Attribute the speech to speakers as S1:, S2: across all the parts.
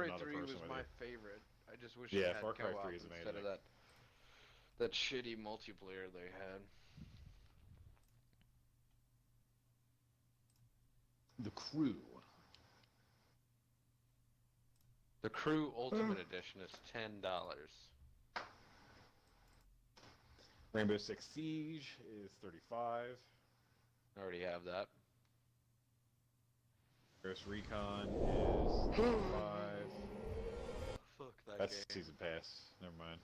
S1: Cry
S2: another
S1: 3
S2: person
S1: was
S2: with
S1: my
S2: you.
S1: favorite. I just wish it
S2: Yeah,
S1: had
S2: Far Cry
S1: co-op
S2: 3 is
S1: instead of
S2: amazing.
S1: that shitty multiplayer they had.
S2: The Crew.
S1: The Crew Ultimate Edition is $10.
S2: Rainbow Six Siege is 35.
S1: I already have that.
S2: Ghost Recon is 25.
S1: Fuck that
S2: That's
S1: game.
S2: Season Pass. Never mind.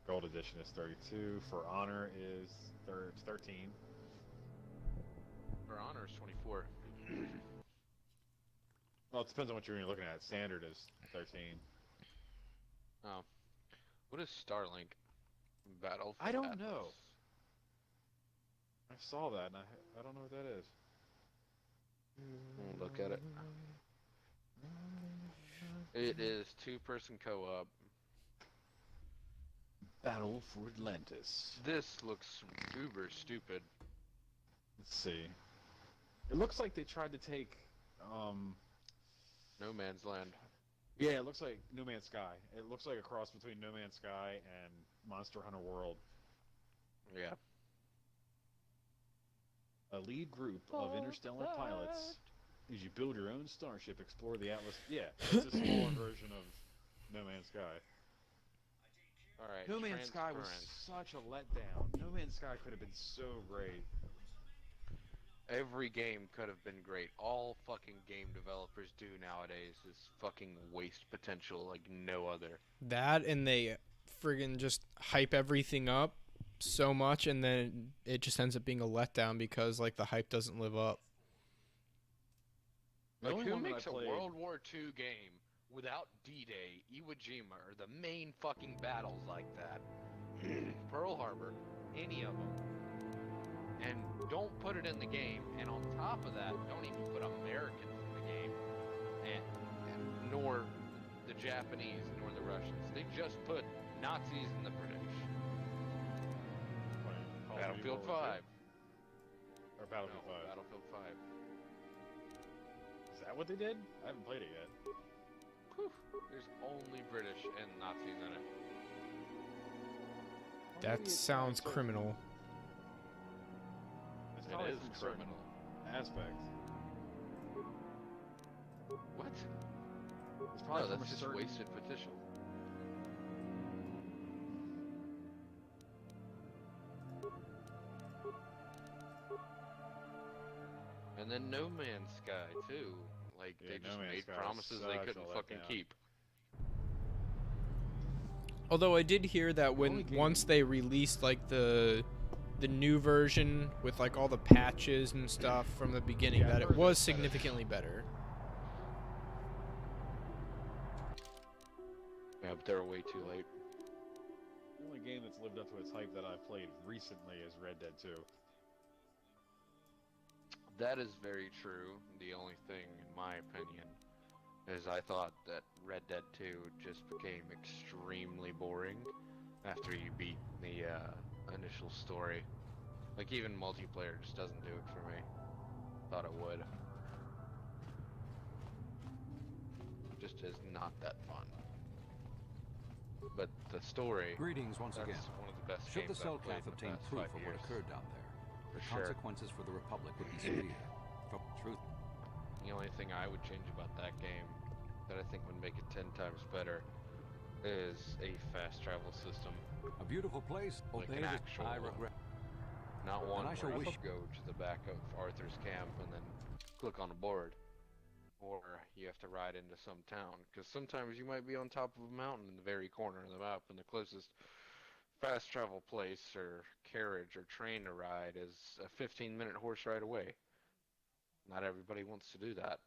S2: Gold Edition is 32. For Honor is 13.
S1: For Honor is 24.
S2: Well, it depends on what you're looking at. Standard is 13.
S1: Oh. What is Starlink? Battle for
S2: I don't
S1: Atlas.
S2: know. I saw that, and I don't know what that is.
S1: Look at it. It is two-person co-op.
S2: Battle for Atlantis.
S1: This looks uber stupid.
S2: Let's see. It looks like they tried to take,
S1: No Man's Land.
S2: yeah, it looks like No Man's Sky. It looks like a cross between No Man's Sky and Monster Hunter World.
S1: Yeah.
S2: A lead group of interstellar pilots, as you build your own starship, explore the Atlas. Yeah, it's a smaller version of No Man's Sky.
S1: Alright,
S2: No Man's Sky was such a letdown. No Man's Sky could have been so great.
S1: Every game could have been great. All fucking game developers do nowadays is fucking waste potential like no other.
S3: That, and they friggin' just hype everything up so much, and then it just ends up being a letdown because like the hype doesn't live up.
S2: The
S1: Like,
S2: only
S1: who
S2: one that
S1: makes
S2: I
S1: a
S2: played-
S1: World War II game without D-Day, Iwo Jima, or the main fucking battles like that? Pearl Harbor, any of them. And don't put it in the game. And on top of that, don't even put Americans in the game. And nor the Japanese, nor the Russians. They just put Nazis and the British.
S2: Call of Duty
S1: Battlefield
S2: World War
S1: 5.
S2: II? Or Battlefield
S1: No,
S2: 5.
S1: Battlefield 5.
S2: Is that what they did? I haven't played it yet.
S1: Whew. There's only British and Nazis in it.
S2: Well,
S3: That
S2: maybe it's
S3: sounds
S2: from a certain-
S3: criminal.
S2: It's
S1: It
S2: probably
S1: is
S2: from a certain
S1: criminal.
S2: aspect.
S1: What?
S2: It's probably
S1: No,
S2: from
S1: that's
S2: a
S1: just
S2: certain...
S1: wasted potential. And then No Man's Sky too. Like
S2: Yeah,
S1: they
S2: No
S1: just
S2: Man's
S1: made
S2: Sky was
S1: promises they
S2: such a
S1: couldn't fucking
S2: letdown.
S1: keep.
S3: Although I did hear that
S2: only
S3: when
S2: game-
S3: once they released like the new version with like all the patches and stuff from the beginning,
S2: Yeah,
S3: that
S2: I've
S3: it
S2: heard
S3: was
S2: that's better.
S3: significantly better.
S1: Yeah, but they're way too late.
S2: The only game that's lived up to its hype that I've played recently is Red Dead 2.
S1: That is very true. The only thing, in my opinion, is I thought that Red Dead 2 just became extremely boring after you beat the initial story. Like, even multiplayer just doesn't do it for me. Thought it would. Just is not that fun. But the story,
S4: Greetings once
S1: that's
S4: again.
S1: one of the best
S4: Should the
S1: games I've played
S4: Cellcath
S1: in the
S4: obtain
S1: past
S4: proof
S1: 5
S4: of what
S1: years.
S4: occurred down there, the
S1: For sure.
S4: consequences for the Republic would be severe. For truth,
S1: The only thing I would change about that game that I think would make it 10 times better is a fast travel system.
S4: a beautiful place.
S1: Like
S4: Obey
S1: an
S4: the-
S1: actual
S4: I
S1: one.
S4: regret.
S1: Not one
S4: I shall
S1: where you
S4: wish-
S1: go to the back of Arthur's camp and then click on a board. Or you have to ride into some town. Because sometimes you might be on top of a mountain in the very corner of the map, and the closest fast travel place or carriage or train to ride is a 15-minute horse ride away. Not everybody wants to do that.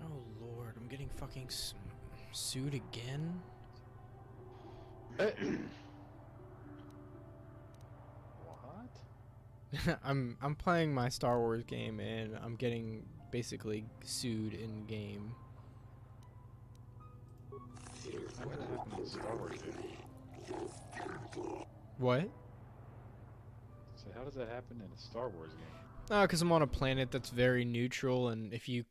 S3: Oh lord, I'm getting fucking sued again.
S2: What?
S3: I'm playing my Star Wars game and I'm getting basically sued in game.
S2: How did that happen in the Star Wars game?
S3: What?
S2: So how does that happen in a Star Wars game?
S3: Oh, because I'm on a planet that's very neutral, and if you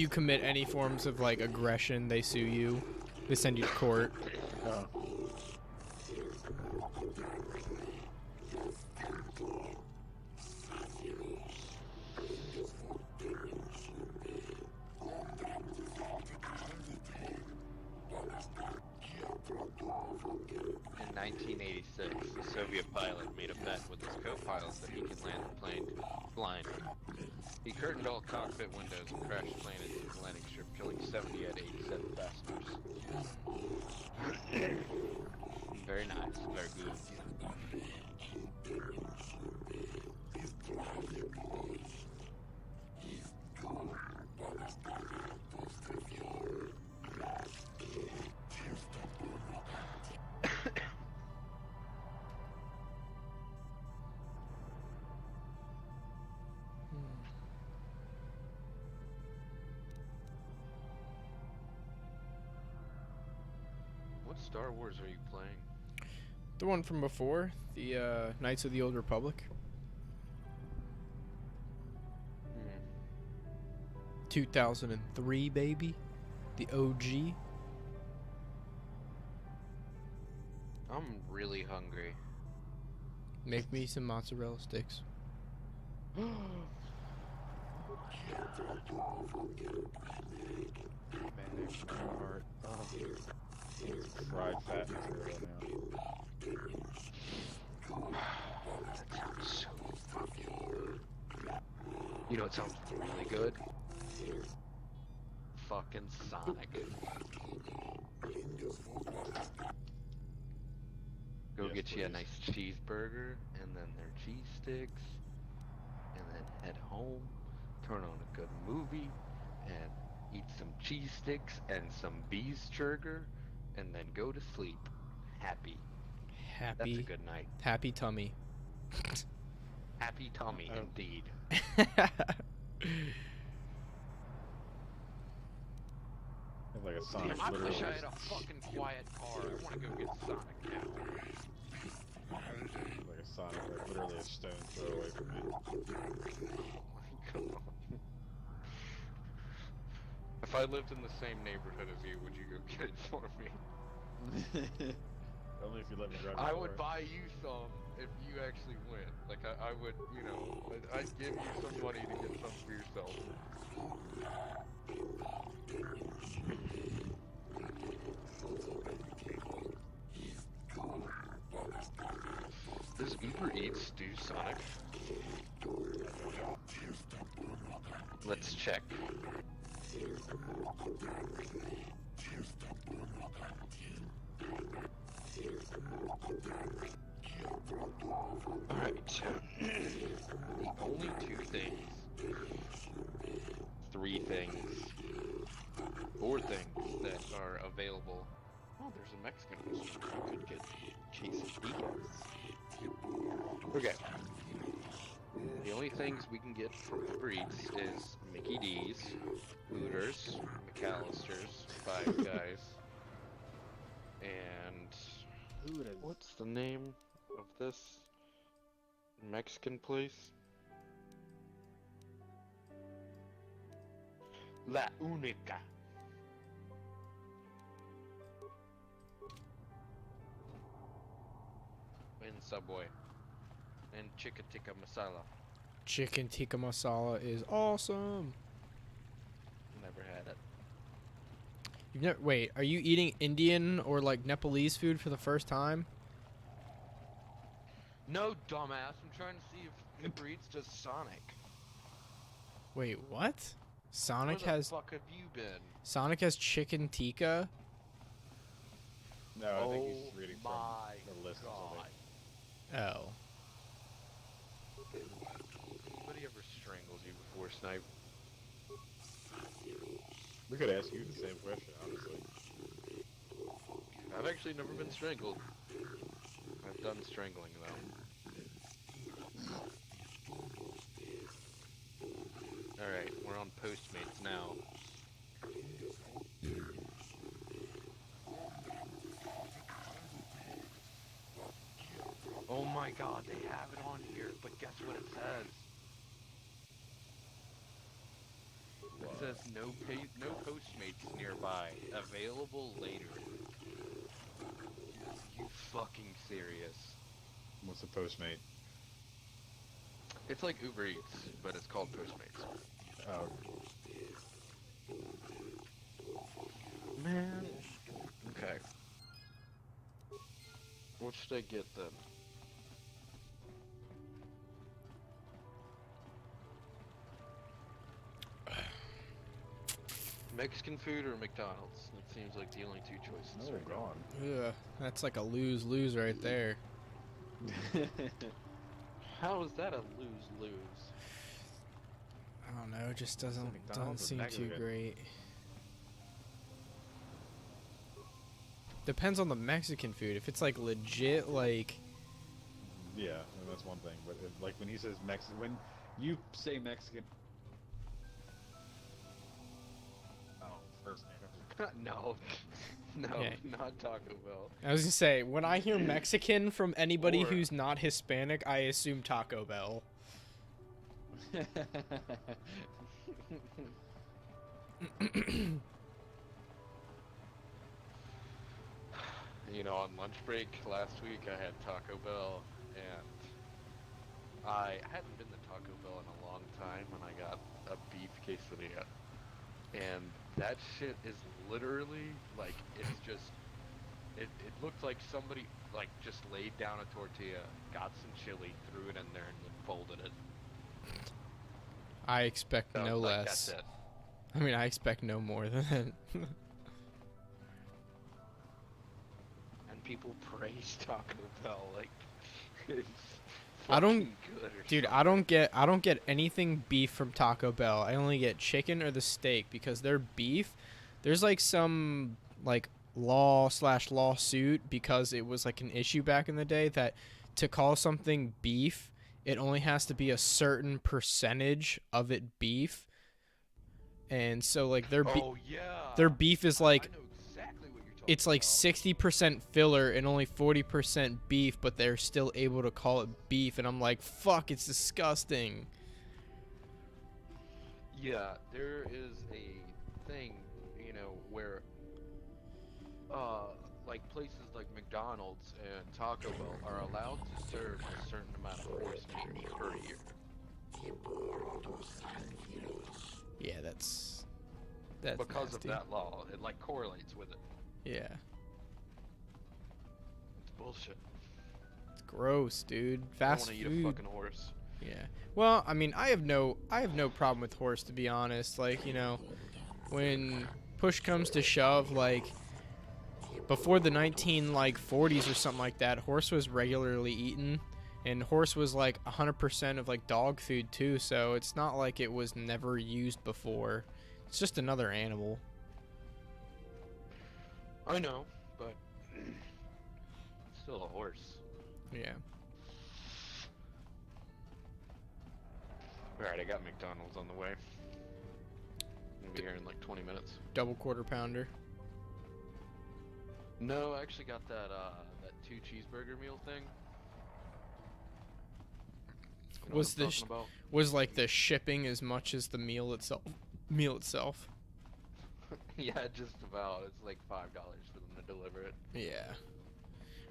S3: commit any forms of like aggression, they sue you. They send you to court.
S2: Oh.
S1: In 1986, the Soviet pilot made a bet with his co-pilot that he could land the plane blind. He curtained all cockpit windows and crashed the plane into the landing strip, killing 70 out of 87 passengers. Very nice, very good. What Star Wars are you playing?
S3: The one from before, the Knights of the Old Republic. 2003, baby. The OG.
S1: I'm really hungry.
S3: Make me some mozzarella sticks.
S2: Man, there's my heart. Oh. It's fried fat material now.
S1: That sounds so fucking good. You know what sounds really good? Fucking Sonic. Go
S2: Yes,
S1: get you a
S2: please.
S1: nice cheeseburger, and then their cheese sticks, and then head home, turn on a good movie, and eat some cheese sticks and some beefsteak, and then go to sleep. Happy. That's a
S3: Happy,
S1: good night.
S3: happy tummy.
S1: Happy tummy,
S2: Oh.
S1: indeed.
S2: It's like a Sonic.
S1: Damn, I wish
S2: literally
S1: I had a fucking quiet car. I want to go get Sonic now.
S2: like a Sonic, like literally a stone's throw away from me.
S1: Come on. If I lived in the same neighborhood as you, would you go get it for me?
S2: Only if you let me drive.
S1: I
S2: your
S1: would
S2: car.
S1: buy you some if you actually win. Like, I would, you know, I'd give you some money to get some for yourself. Does Uber Eats do Sonic? Let's check. Alright, the only four things that are available. Oh, there's a Mexican restaurant. I could get quesadillas. Okay. The only things we can get from Uber Eats is Mickey D's, Hooters, McAllister's, Five Guys, and what's the name of this Mexican place? La Única. In Subway. And Chicken Tikka Masala.
S3: Chicken tikka masala is awesome.
S1: Never had it.
S3: You've never, wait, are you eating Indian or like Nepalese food for the first time?
S1: No, dumbass. I'm trying to see if Uber Eats does Sonic.
S3: Wait, what? Sonic
S1: Where the
S3: has
S1: fuck have you been?
S3: Sonic has chicken tikka?
S2: No, I think he's reading from
S1: my
S2: the list or
S1: God.
S2: something.
S3: Oh.
S1: Anybody ever strangled you before, Snipe?
S2: We could ask you the same question, honestly.
S1: I've actually never been strangled. I've done strangling, though. Alright, we're on Postmates now. Oh my god, they have it on here, but guess what it says? It says no Postmates nearby. Available later. You fucking serious?
S2: What's a Postmate?
S1: It's like Uber Eats, but it's called Postmates.
S2: Oh,
S1: Man. Okay. What should I get then? Mexican food or McDonald's? That seems like the only two choices.
S2: no,
S1: right now.
S2: gone.
S3: Ugh, that's like a lose-lose right there.
S1: How is that a lose-lose?
S3: I don't know, it just doesn't
S2: McDonald's or
S3: seem too
S2: Mexican?
S3: great. Depends on the Mexican food. If it's like legit, like
S2: Yeah, and that's one thing. But like when he says Mexican, when you say Mexican, oh, first name.
S1: No. No,
S3: Yeah.
S1: not Taco Bell.
S3: I was gonna say, when I hear Mexican from anybody
S1: Or-
S3: who's not Hispanic, I assume Taco Bell.
S1: You know, on lunch break last week, I had Taco Bell, and I hadn't been to Taco Bell in a long time, and I got a beef quesadilla. And that shit is literally, like, it's just, it looked like somebody, like, just laid down a tortilla, got some chili, threw it in there, and then folded it.
S3: I expect
S1: So,
S3: no
S1: like,
S3: less.
S1: That's it.
S3: I mean, I expect no more than that.
S1: And people praise Taco Bell, like, it's
S3: I don't-
S1: fucking good or
S3: Dude,
S1: something.
S3: I don't get anything beef from Taco Bell. I only get chicken or the steak because their beef, there's like some like lawsuit because it was like an issue back in the day that to call something beef, it only has to be a certain percentage of it beef. And so like their
S1: Oh, yeah.
S3: their beef is like
S1: I know exactly what you're talking
S3: it's like
S1: about.
S3: 60% filler and only 40% beef, but they're still able to call it beef, and I'm like, fuck, it's disgusting.
S1: Yeah, there is a thing, you know, where, like places like McDonald's and Taco Bell are allowed to serve a certain amount of horse meat per year.
S3: Yeah, that's
S1: Because
S3: nasty.
S1: of that law, it like correlates with it.
S3: Yeah,
S1: It's bullshit.
S3: it's gross, dude.
S1: I
S3: Fast
S1: want to eat
S3: food.
S1: a fucking horse.
S3: Yeah. Well, I mean, I have no problem with horse, to be honest. Like, you know, when push comes to shove, like before the 40s or something like that, horse was regularly eaten, and horse was like 100% of like dog food too. So it's not like it was never used before. It's just another animal.
S1: I know, but it's still a horse.
S3: Yeah.
S1: Alright, I got McDonald's on the way. I'll be here in like 20 minutes.
S3: Double quarter pounder.
S1: No, I actually got that that 2 cheeseburger meal thing. You know
S3: Was
S1: what I'm
S3: this-
S1: talking about?
S3: Was like the shipping as much as the meal itself?
S1: Yeah, just about. It's like $5 for them to deliver it.
S3: Yeah.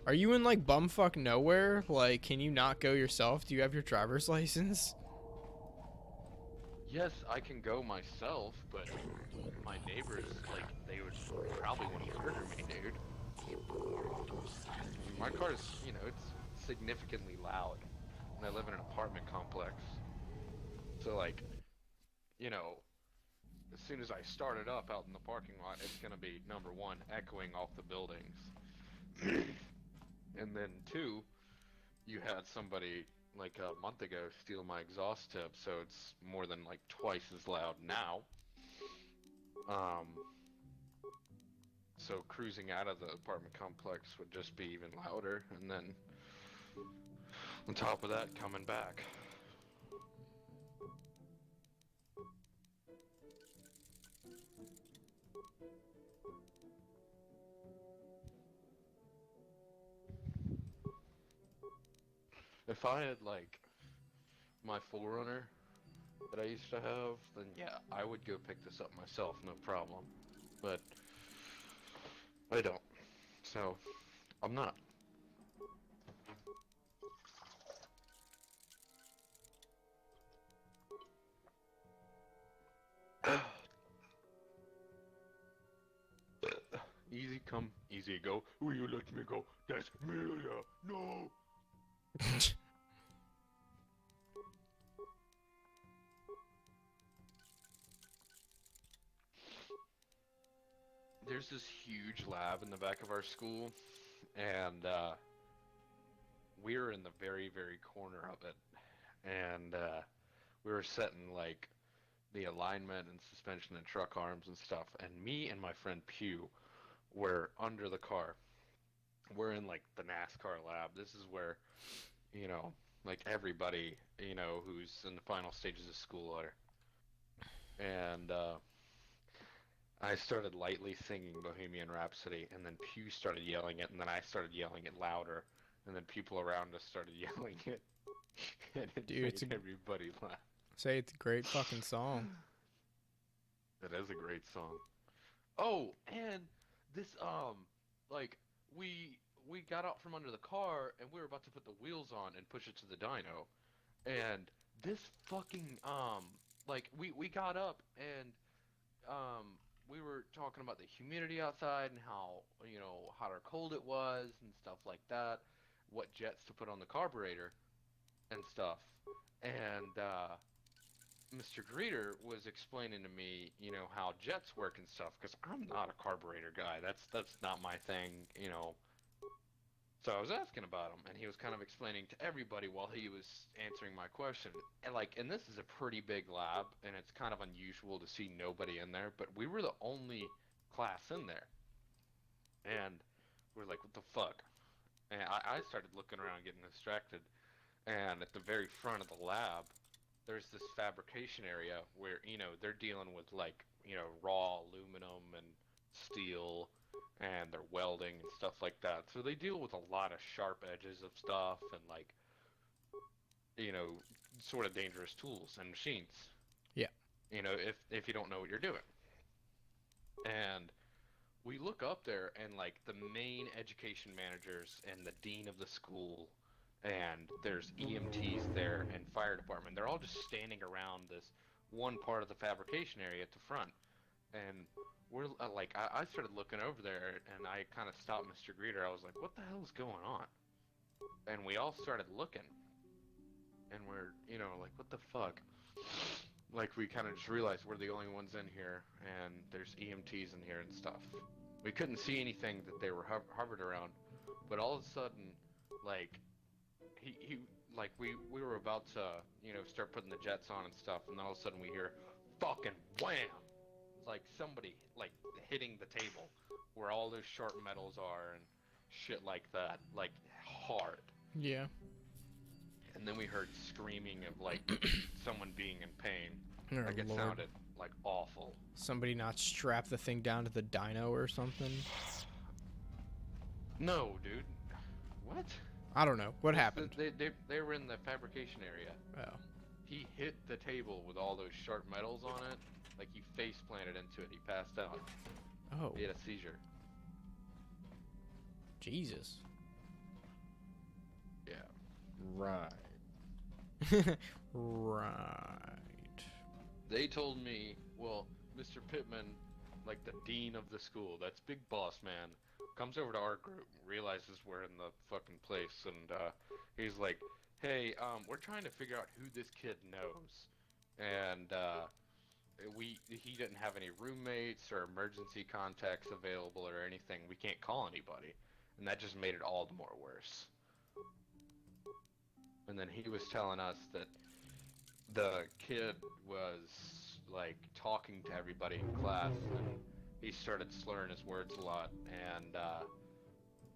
S3: Are you in like bumfuck nowhere? Like, can you not go yourself? Do you have your driver's license?
S1: Yes, I can go myself, but my neighbors, like, they would probably want to murder me, dude. My car's, you know, it's significantly loud. And I live in an apartment complex. So, like, you know, as soon as I start it up out in the parking lot, it's going to be, number one, echoing off the buildings. And then, two, you had somebody, like, a month ago steal my exhaust tip, so it's more than, like, twice as loud now. So cruising out of the apartment complex would just be even louder, and then on top of that, coming back. If I had, like, my Forerunner that I used to have, then yeah, I would go pick this up myself, no problem. But I don't. So, I'm not. Easy come, easy go. Will you let me go? That's Amelia. No. There's this huge lab in the back of our school, and we were in the very, very corner of it. And we were setting, like, the alignment and suspension and truck arms and stuff. And me and my friend Pew were under the car. We're in, like, the NASCAR lab. This is where, you know, like, everybody, you know, who's in the final stages of school are. And I started lightly singing Bohemian Rhapsody, and then Pew started yelling it, and then I started yelling it louder, and then people around us started yelling it, and it
S3: Dude,
S1: made everybody laugh.
S3: Say it's a great fucking song.
S1: That is a great song. Oh, and this, like, we got out from under the car, and we were about to put the wheels on and push it to the dyno, and this fucking, like, we got up, and, we were talking about the humidity outside and how, you know, hot or cold it was and stuff like that, what jets to put on the carburetor and stuff. And Mr. Greeter was explaining to me, you know, how jets work and stuff, because I'm not a carburetor guy. That's not my thing, you know. So I was asking about him, and he was kind of explaining to everybody while he was answering my question. And, like, and this is a pretty big lab, and it's kind of unusual to see nobody in there, but we were the only class in there. And we're like, what the fuck? And I started looking around, getting distracted. And at the very front of the lab, there's this fabrication area where, you know, they're dealing with, like, you know, raw aluminum and steel, and they're welding and stuff like that. So they deal with a lot of sharp edges of stuff and, like, you know, sort of dangerous tools and machines.
S3: Yeah.
S1: You know, if you don't know what you're doing. And we look up there, and, like, the main education managers and the dean of the school, and there's EMTs there and fire department. They're all just standing around this one part of the fabrication area at the front. And we're like, I started looking over there, and I kind of stopped Mr. Greeter. I was like, what the hell is going on? And we all started looking, and we're, you know, like, what the fuck? Like, we kind of just realized we're the only ones in here, and there's EMTs in here and stuff. We couldn't see anything that they were hovered around, but all of a sudden, like, he like, we were about to, you know, start putting the jets on and stuff, and all of a sudden we hear fucking wham! Like somebody, like, hitting the table where all those sharp metals are and shit like that, like, hard.
S3: Yeah.
S1: And then we heard screaming of, like, someone being in pain.
S3: Oh,
S1: Like, it
S3: Lord.
S1: sounded, like, awful.
S3: Somebody not strap the thing down to the dyno or something?
S1: No, dude. What?
S3: I don't know. What happened?
S1: They were in the fabrication area.
S3: Oh.
S1: He hit the table with all those sharp metals on it. Like, he face planted into it. He passed out.
S3: Oh.
S1: He had a seizure.
S3: Jesus.
S1: Yeah.
S2: Right.
S3: Right.
S1: They told me, well, Mr. Pittman, like the dean of the school, that's big boss man, comes over to our group, realizes we're in the fucking place, and he's like, "Hey, we're trying to figure out who this kid knows," and he didn't have any roommates or emergency contacts available or anything. We can't call anybody, and that just made it all the more worse. And then he was telling us that the kid was like talking to everybody in class, and he started slurring his words a lot and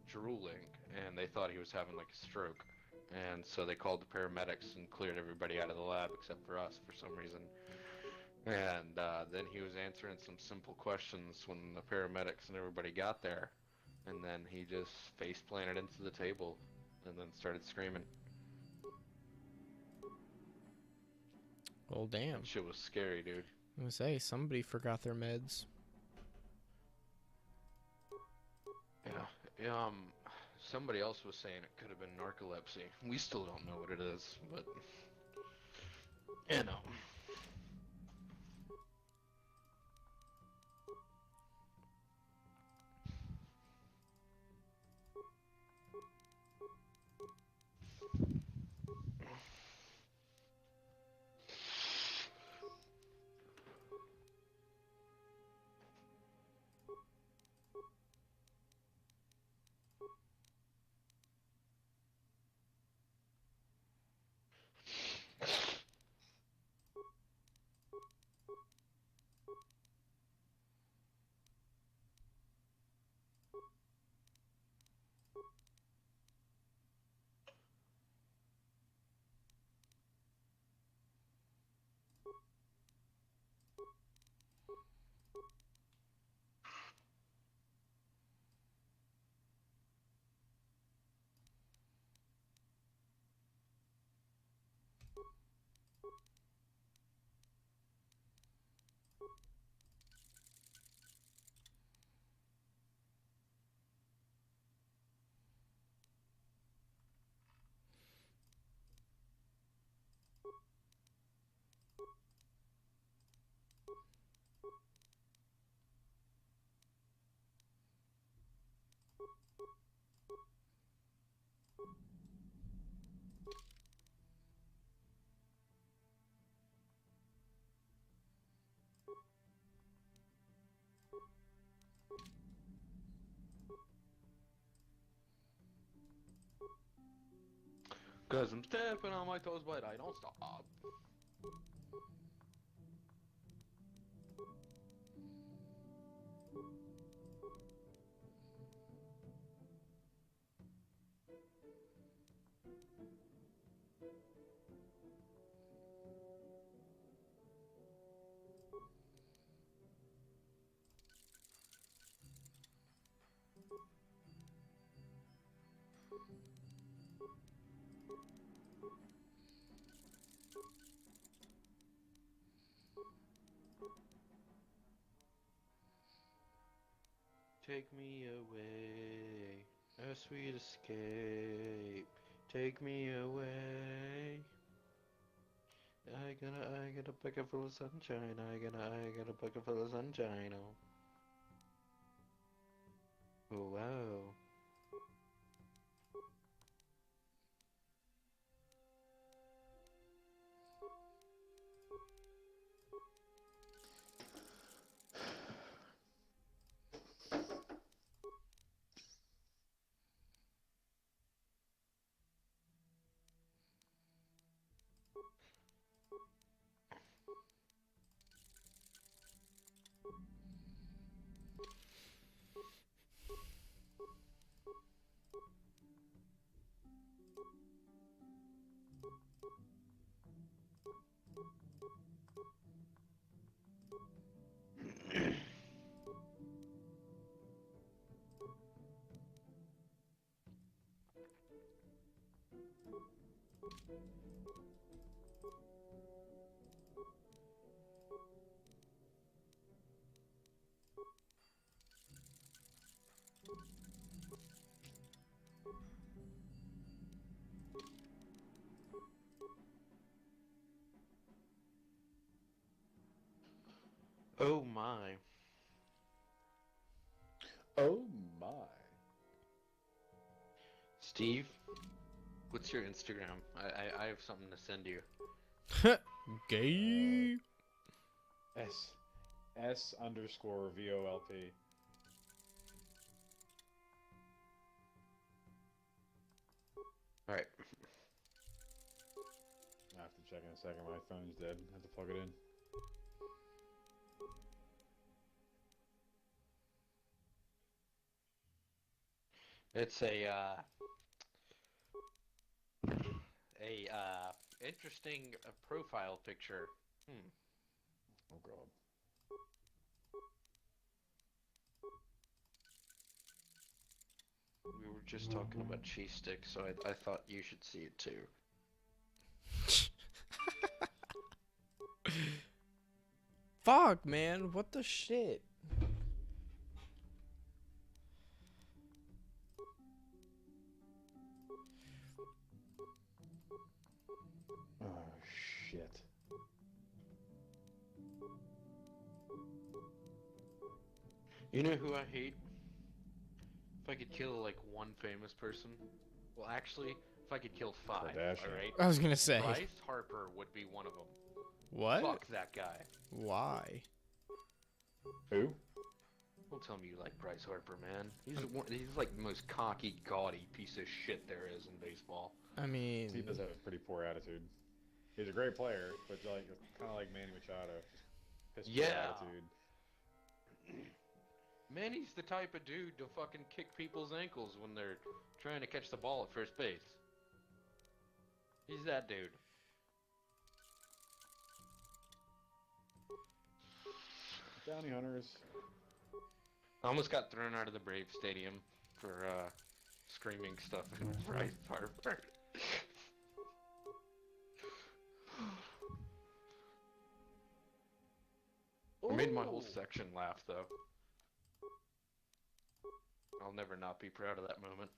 S1: drooling, and they thought he was having like a stroke. And so they called the paramedics and cleared everybody out of the lab except for us for some reason. And then he was answering some simple questions when the paramedics and everybody got there. And then he just face planted into the table and then started screaming.
S3: Well, damn.
S1: That shit was scary, dude.
S3: I'm gonna say, somebody forgot their meds.
S1: Yeah. Somebody else was saying it could have been narcolepsy. We still don't know what it is, but you know. Cause I'm stepping on my toes, but I don't stop. Take me away, a sweet escape. Take me away. I got a bucket full of sunshine. I got a bucket full of sunshine. Oh, wow. Oh my.
S2: Oh my.
S1: Steve, what's your Instagram? I have something to send you.
S3: Gay.
S2: S_VOLP.
S1: All right.
S2: I have to check in a second. My phone's dead. I have to plug it in.
S1: It's a interesting profile picture.
S2: Oh god.
S1: We were just talking about cheese sticks, so I thought you should see it too.
S3: Fuck, man. What the shit?
S2: Oh shit.
S1: You know who I hate? If I could kill like one famous person, well, actually, if I could kill 5,
S2: Kardashian.
S1: all right?
S3: I was gonna say.
S1: Bryce Harper would be one of them.
S3: What?
S1: Fuck that guy.
S3: Why?
S2: Who?
S1: Don't tell me you like Bryce Harper, man. He's like the most cocky, gaudy piece of shit there is in baseball.
S3: I mean,
S2: He does have a pretty poor attitude. He's a great player, but like kind of like Manny Machado, just piss poor
S1: Yeah.
S2: attitude.
S1: Manny's the type of dude to fucking kick people's ankles when they're trying to catch the ball at first base. He's that dude.
S2: Bounty hunters.
S1: I almost got thrown out of the Brave Stadium for screaming stuff at Bryce Harper. I made my whole section laugh, though. I'll never not be proud of that moment.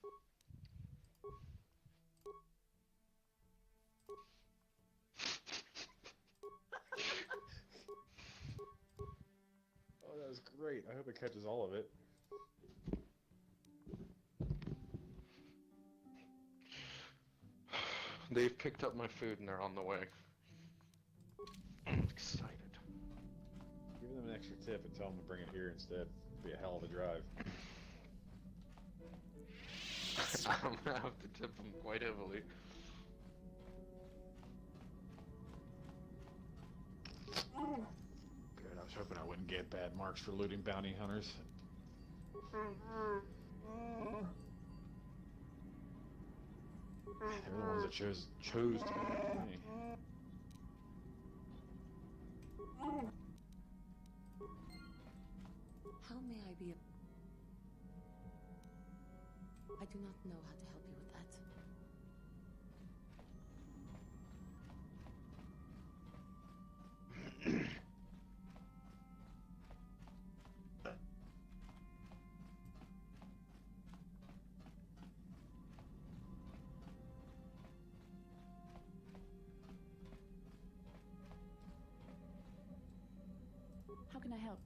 S2: Oh, that was great. I hope it catches all of it.
S1: They've picked up my food and they're on the way. I'm excited.
S2: Give them an extra tip and tell them to bring it here instead. It'd be a hell of a drive.
S1: I'm gonna have to tip them quite heavily.
S2: Good. I was hoping I wouldn't get bad marks for looting bounty hunters. They're the ones that chose to be me.
S5: How may I be a... I do not know how to help you with that. How can I help?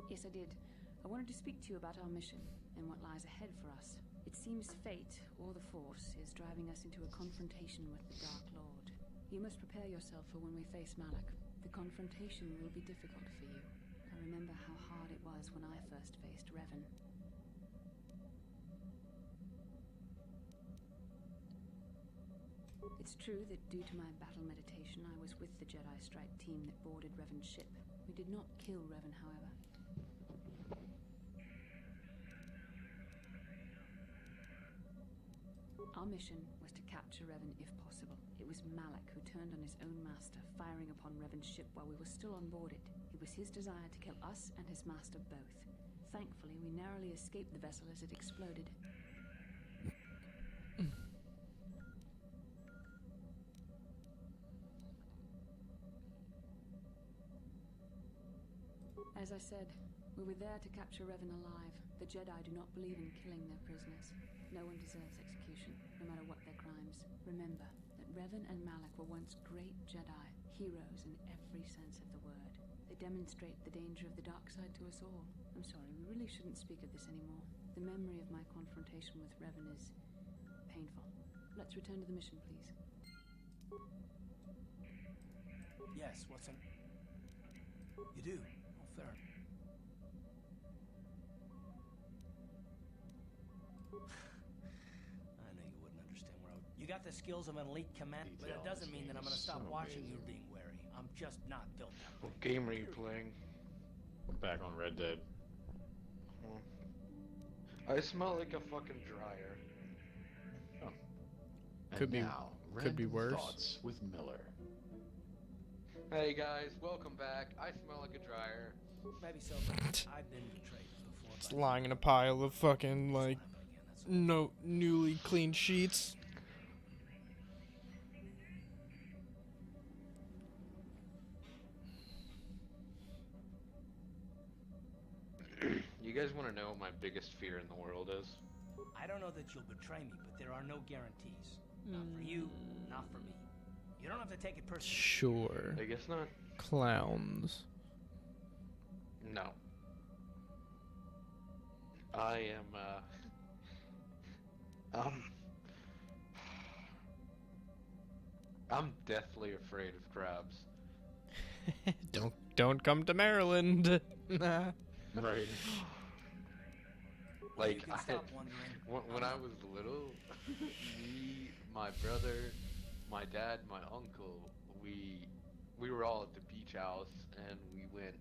S5: Yes, I did. I wanted to speak to you about our mission and what lies ahead for us. It seems fate, or the Force, is driving us into a confrontation with the Dark Lord. You must prepare yourself for when we face Malak. The confrontation will be difficult for you. I remember how hard it was when I first faced Revan. It's true that due to my battle meditation, I was with the Jedi strike team that boarded Revan's ship. We did not kill Revan, however. Our mission was to capture Revan if possible. It was Malak who turned on his own master, firing upon Revan's ship while we were still on board it. It was his desire to kill us and his master both. Thankfully, we narrowly escaped the vessel as it exploded. As I said, we were there to capture Revan alive. The Jedi do not believe in killing their prisoners. No one deserves execution, no matter what their crimes. Remember that Revan and Malak were once great Jedi, heroes in every sense of the word. They demonstrate the danger of the dark side to us all. I'm sorry, we really shouldn't speak of this anymore. The memory of my confrontation with Revan is painful. Let's return to the mission, please.
S6: Yes, what's in... You do? Oh, fair. I knew you wouldn't understand where I would... You got the skills of an elite command, but it doesn't mean that I'm gonna stop watching you being wary. I'm just not built that way.
S1: What game are you playing?
S2: Back on Red Dead.
S1: I smell like a fucking dryer.
S3: Could be-
S2: now,
S3: could be
S2: Random
S3: worse.
S2: Thoughts with Miller.
S1: Hey guys, welcome back. I smell like a dryer.
S6: Maybe so, but I've been betrayed before.
S3: It's lying in a pile of fucking, like, no newly cleaned sheets.
S1: You guys want to know what my biggest fear in the world is?
S6: I don't know that you'll betray me, but there are no guarantees. Not for you, not for me. You don't have to take it personally.
S3: Sure.
S1: I guess not.
S3: Clowns.
S1: No. I am, I'm deathly afraid of crabs.
S3: Don't come to Maryland.
S2: Right.
S1: Like,
S6: You can stop wondering.
S1: when I was little, me, my brother, my dad, my uncle, we were all at the beach house and we went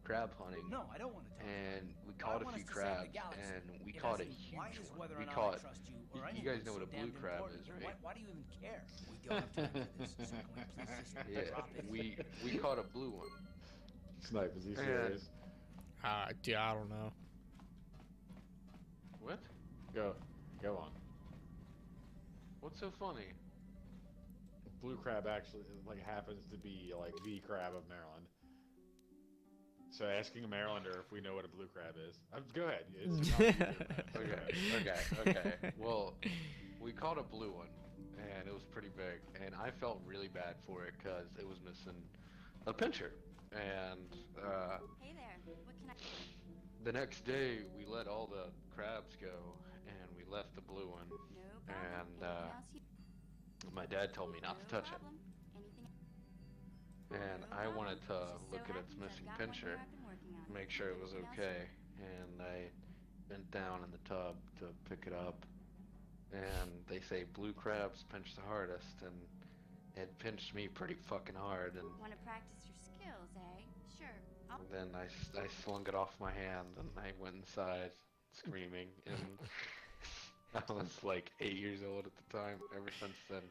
S1: crab hunting.
S6: No, I don't want to tell you.
S1: And we
S6: But I
S1: caught a
S6: want
S1: few
S6: us to save the
S1: crabs,
S6: galaxy.
S1: and we
S6: It
S1: caught a
S6: hasn't-
S1: huge
S6: why does
S1: one.
S6: whether or
S1: We
S6: not
S1: caught.
S6: I trust you or
S1: you
S6: anyone
S1: guys know
S6: so
S1: what a blue
S6: damned
S1: crab
S6: important.
S1: is,
S6: You know,
S1: right?
S6: why do you even care? We don't have time for this. So can we please just
S1: Yeah,
S6: drop it?
S1: we caught a blue one.
S2: Snipe, is he
S1: Yeah.
S2: serious?
S3: Dude, I don't know.
S1: What?
S2: Go on.
S1: What's so funny?
S2: Blue crab actually like happens to be like the crab of Maryland. So asking a Marylander if we know what a blue crab is. Go ahead.
S1: Okay. Well, we caught a blue one, and it was pretty big, and I felt really bad for it because it was missing a pincher. And
S7: Hey there, what can I...
S1: the next day, we let all the crabs go, and we left the blue one.
S7: No problem.
S1: And
S7: Anything else you...
S1: my dad told me not to touch it,
S7: problem. Anything...
S1: and
S7: No
S1: I
S7: problem.
S1: wanted to
S7: Just
S1: look
S7: so
S1: at its
S7: happens I've
S1: missing
S7: got one
S1: pincher,
S7: here I've been working on.
S1: make sure it was
S7: Anything else
S1: okay, and I bent down in the tub to pick it up, and they say blue crabs pinch the hardest, and it pinched me pretty fucking hard, and
S7: Want to practice your skills, eh? Sure. I'll...
S1: then I slung it off my hand, and I went inside screaming, and I was like 8 years old at the time. Ever since then,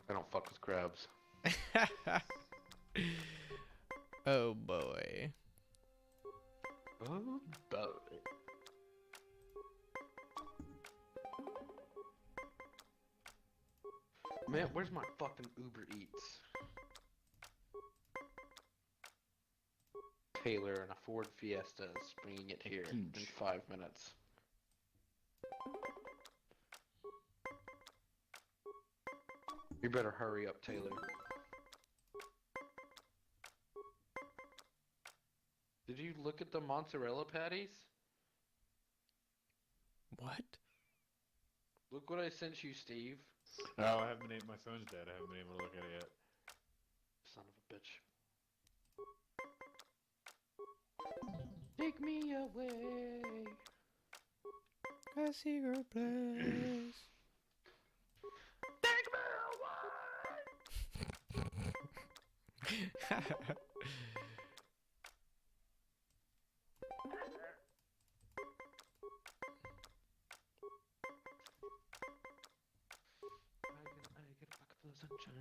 S1: I don't fuck with crabs.
S3: Oh boy.
S1: Oh, boy. Man, where's my fucking Uber Eats? Taylor and a Ford Fiesta is bringing it here in
S2: Peach.
S1: 5 minutes. You better hurry up, Taylor. Did you look at the mozzarella patties?
S3: What?
S1: Look what I sent you, Steve.
S2: Oh, I haven't been able, my phone's dead. I haven't been able to look at it yet.
S1: Son of a bitch. Take me away.
S3: A secret place.
S1: Take me away. I get a bucket of sunshine.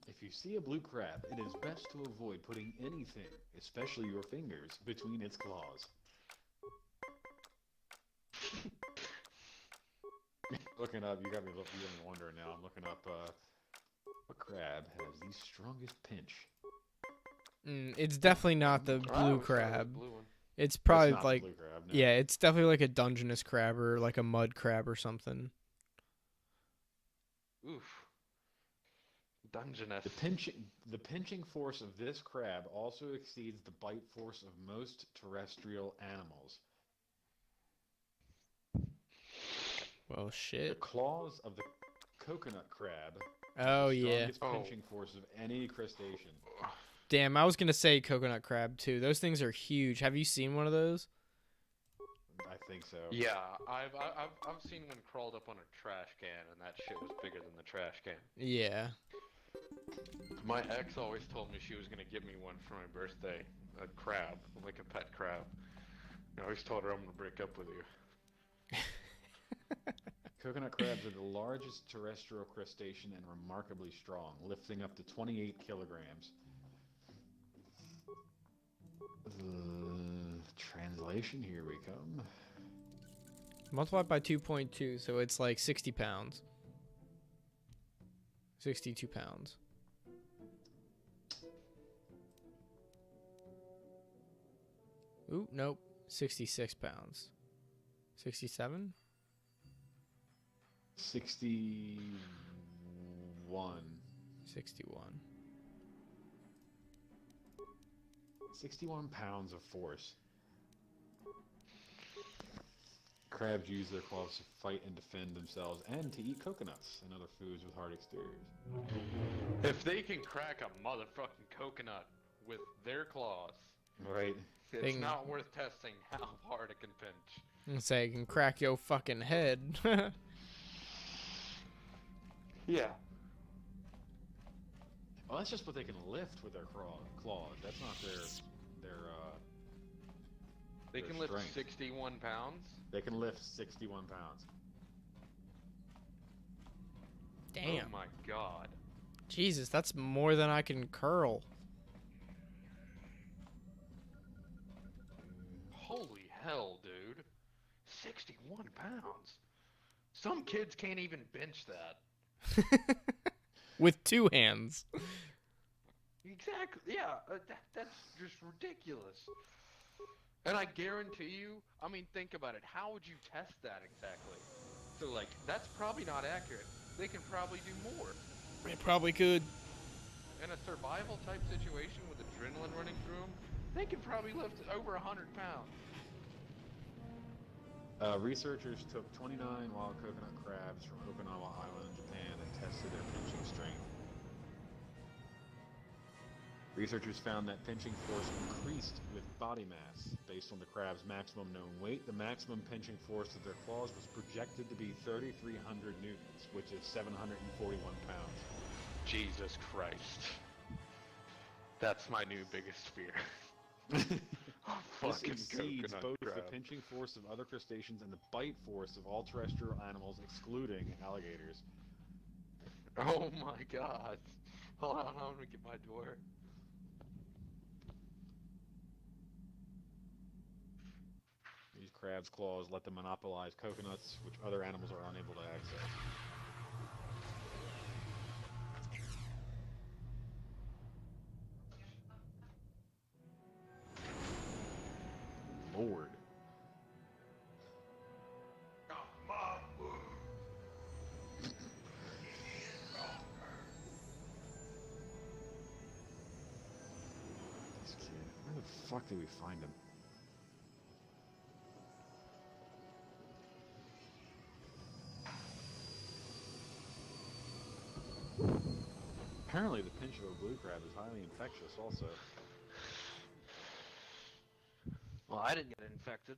S2: If you see a blue crab, it is best to avoid putting anything, especially your fingers, between its claws. Looking up, you got me wondering now. I'm looking up what crab has the strongest pinch.
S3: It's definitely not the
S1: I
S3: blue
S1: always thought it was
S3: crab.
S1: blue one.
S3: It's
S2: It's
S3: probably
S2: not the
S3: like,
S2: blue crab, no.
S3: yeah, it's definitely like a Dungeness crab or like a mud crab or something.
S1: Oof. Dungeness.
S2: The pinching force of this crab also exceeds the bite force of most terrestrial animals.
S3: Well,
S2: The
S3: shit.
S2: claws of the coconut crab
S3: Oh,
S2: have the
S3: yeah.
S2: strongest pinching force of any crustacean.
S3: Damn, I was gonna say coconut crab too. Those things are huge. Have you seen one of those?
S2: I think so.
S1: Yeah, I've seen one crawled up on a trash can, and that shit was bigger than the trash can.
S3: Yeah.
S1: My ex always told me she was gonna get me one for my birthday, a crab, like a pet crab. I always told her I'm gonna break up with you.
S2: Coconut crabs are the largest terrestrial crustacean and remarkably strong, lifting up to 28 kilograms. Translation, here we come.
S3: Multiplied by 2.2, so it's like 60 pounds. 62 pounds. Ooh, nope. 66 pounds. 67?
S2: 61.
S3: 61.
S2: 61 pounds of force. Crabs use their claws to fight and defend themselves and to eat coconuts and other foods with hard exteriors.
S1: If they can crack a motherfucking coconut with their claws,
S2: Right.
S1: it's not worth testing how hard it can pinch.
S3: And say it can crack your fucking head.
S1: Yeah.
S2: Well, that's just what they can lift with their claws. That's not their
S1: They
S2: their
S1: can lift
S2: strength.
S1: 61 pounds?
S2: They can lift 61 pounds.
S3: Damn.
S1: Oh my god.
S3: Jesus, that's more than I can curl.
S1: Holy hell, dude. 61 pounds. Some kids can't even bench that.
S3: With two hands.
S1: Exactly. Yeah, that's just ridiculous. And I guarantee you, I mean, think about it. How would you test that exactly? So, like, that's probably not accurate. They can probably do more.
S3: They probably could.
S1: In a survival type situation with adrenaline running through them, they can probably lift over 100 pounds.
S2: Researchers took 29 wild coconut crabs from Okinawa Island, Japan, and tested their pinching strength. Researchers found that pinching force increased with body mass. Based on the crab's maximum known weight, the maximum pinching force of their claws was projected to be 3,300 newtons, which is 741 pounds.
S1: Jesus Christ. That's my new biggest fear.
S2: This
S1: Fucking
S2: exceeds
S1: coconut
S2: both the
S1: crab.
S2: pinching force of other crustaceans and the bite force of all terrestrial animals, excluding alligators.
S1: Oh my god. Hold on, I'm gonna get my door.
S2: These crabs' claws let them monopolize coconuts, which other animals are unable to access. Lord. This kid, where the fuck did we find him? Apparently the pinch of a blue crab is highly infectious also.
S1: Well, I didn't get infected.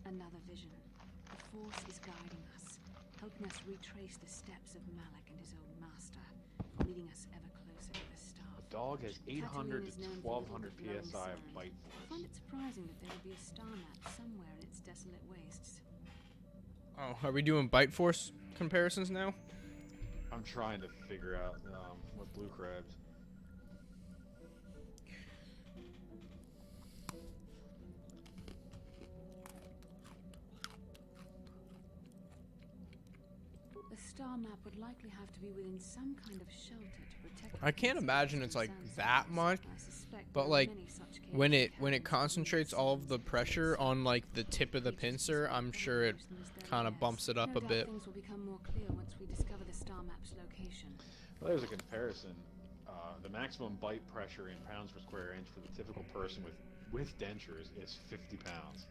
S5: Another vision. The Force is guiding us, helping us retrace the steps of Malik and his old master, leading us ever closer to the star.
S2: The dog has 800
S5: Tatooine is
S2: to
S5: known for
S2: 1200
S5: little glowing
S2: psi of
S5: sand.
S2: bite
S5: I
S2: force.
S5: find it surprising that there would be a star map somewhere in its desolate wastes.
S3: Oh, are we doing bite force comparisons now?
S2: I'm trying to figure out what blue crabs.
S5: The star map would likely have to be within some kind of shelter to protect.
S3: I can't imagine it's like that much,
S5: I suspect
S3: but
S5: there are
S3: like
S5: many such caves
S3: when
S5: and
S3: it
S5: caverns
S3: concentrates all of the pressure on like the tip of the pincer, I'm sure it kind of bumps it up
S5: no
S3: a
S5: doubt
S3: bit.
S5: Things will become more clear once we discover the star map's location.
S2: Well, there's a comparison. The maximum bite pressure in pounds per square inch for the typical person with dentures is 50 pounds.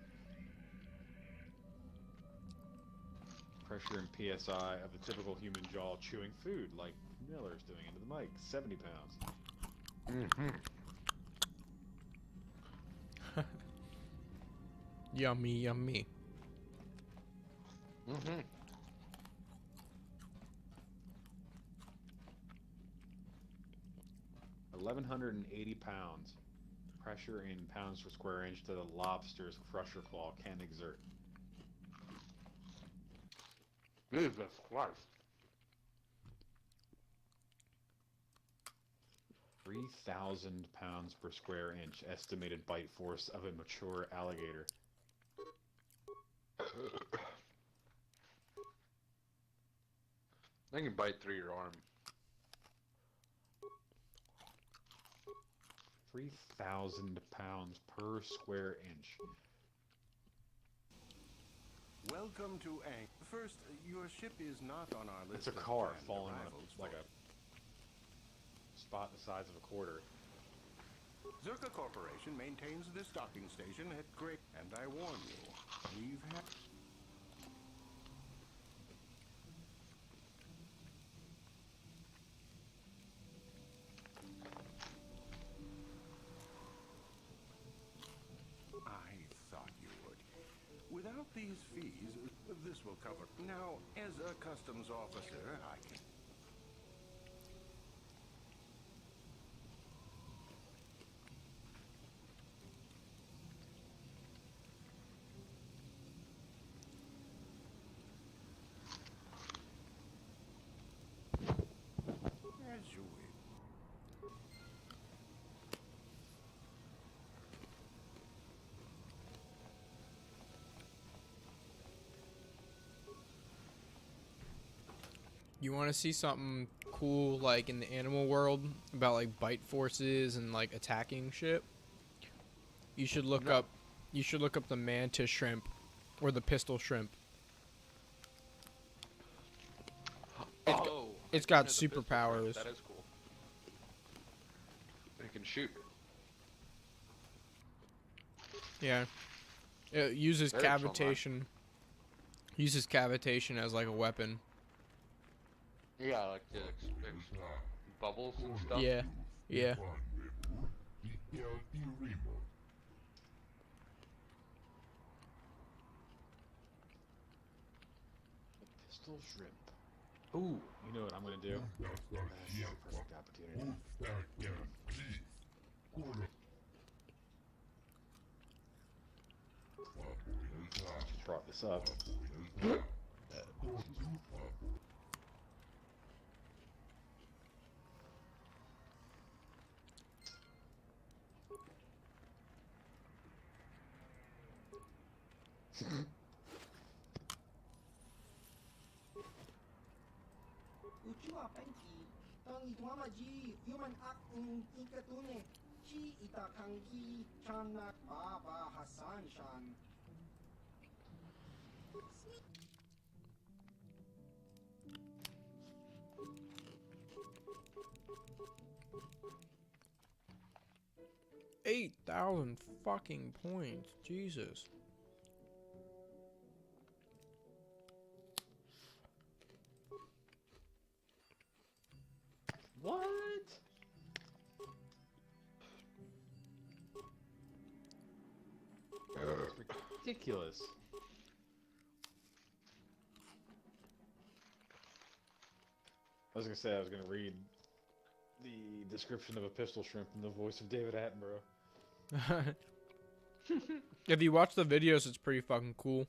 S2: Pressure in PSI of the typical human jaw chewing food, like Miller's doing into the mic, 70 pounds.
S3: Yummy, yummy.
S2: 1,180 pounds. Pressure in pounds per square inch to the lobster's crusher claw can exert.
S1: Jesus Christ.
S2: 3,000 pounds per square inch estimated bite force of a mature alligator.
S1: They can bite through your arm.
S2: 3,000 pounds per square inch.
S8: Welcome to Ang. First, your ship is not on our list.
S2: It's a
S8: of
S2: car
S8: planned
S2: falling on
S8: arrivals
S2: like
S8: for-
S2: a spot the size of a quarter.
S8: Zerka Corporation maintains this docking station at Great, and I warn you, we've had. I thought you would. Without these fees, this will cover. Now, as a customs officer, I can. As you will.
S3: You want to see something cool like in the animal world about like bite forces and like attacking shit? You should look up the mantis shrimp or the pistol shrimp. It's
S1: I
S3: got
S1: didn't know the pistol
S3: superpowers.
S1: shrimp. That is cool. They can shoot.
S3: Yeah. It uses
S1: Very fun,
S3: cavitation. Uses cavitation as like a weapon.
S1: Yeah, like the bubbles and stuff.
S3: Yeah. Yeah.
S2: Pistol shrimp. Ooh, you know what I'm gonna do? This is a perfect opportunity. Just brought this up.
S9: Ucua penki, tang ituama ji, human act ikatune, chi itakangki, chana baba Hassan shan.
S3: $8,000 fucking points. Jesus.
S2: What? That's ridiculous. I was gonna say I was gonna read the description of a pistol shrimp in the voice of David Attenborough.
S3: If you watch the videos, it's pretty fucking cool.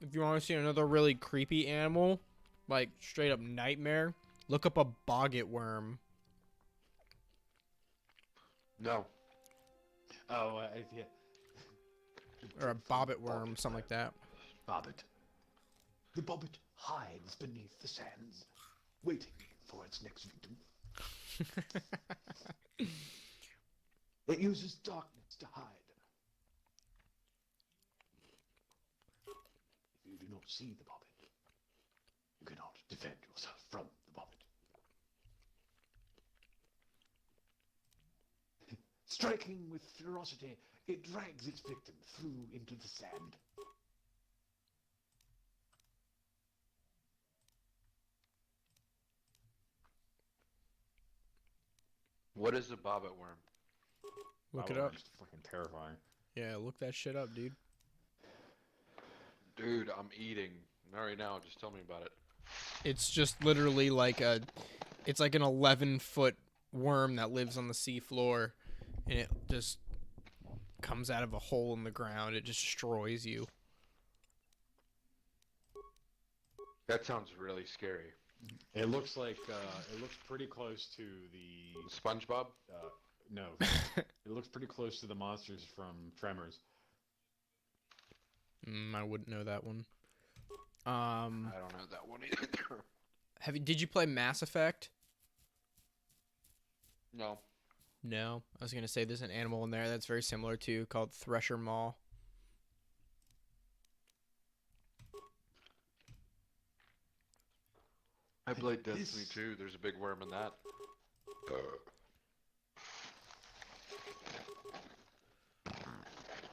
S3: If you want to see another really creepy animal, like straight up nightmare, look up a boggart worm.
S1: No.
S2: Oh, yeah.
S3: Or a bobbit worm, something like that.
S2: Bobbit. The bobbit hides beneath the sands, waiting for its next victim. It uses darkness to hide. If you do not see the bobbit, you cannot defend yourself from the bobbit. Striking with ferocity, it drags its victim through into the sand.
S1: What is a bobbit worm?
S3: Look it up.
S2: It's fucking terrifying.
S3: Yeah, look that shit up, dude.
S1: Dude, I'm eating. Not right now, just tell me about it.
S3: It's just literally like it's like an 11-foot worm that lives on the seafloor, and it just comes out of a hole in the ground. It just destroys you.
S1: That sounds really scary.
S2: It looks like it looks pretty close to the
S1: SpongeBob?
S2: No, it looks pretty close to the monsters from Tremors.
S3: I wouldn't know that one.
S1: I don't know that one either.
S3: Did you play Mass Effect?
S1: No.
S3: No. I was gonna say there's an animal in there that's very similar to called Thresher Maw.
S1: I played Destiny 2. There's a big worm in that.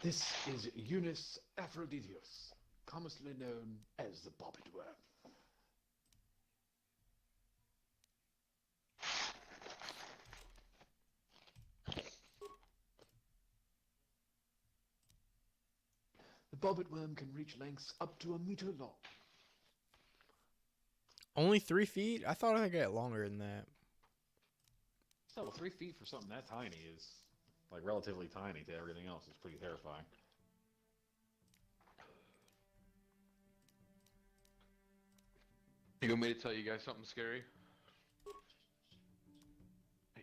S2: This is Eunice Aphrodisios, commonly known as the bobbit worm. The bobbit worm can reach lengths up to 1 meter long.
S3: Only 3 feet? I thought I'd get longer than that.
S2: Still, 3 feet for something that tiny is, like, relatively tiny to everything else. It's pretty terrifying.
S1: You want me to tell you guys something scary?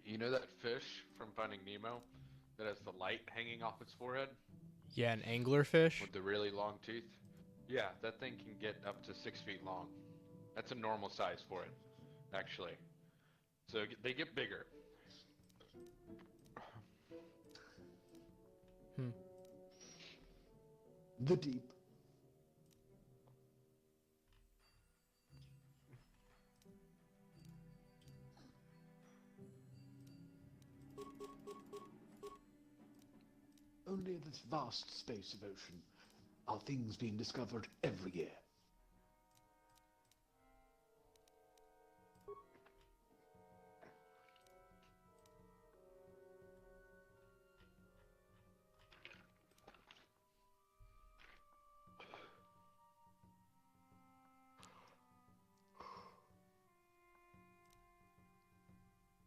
S1: You know that fish from Finding Nemo that has the light hanging off its forehead?
S3: Yeah, an anglerfish?
S1: With the really long teeth? Yeah, that thing can get up to 6 feet long. That's a normal size for it, actually. So they get bigger.
S2: The deep. Only in this vast space of ocean are things being discovered every year.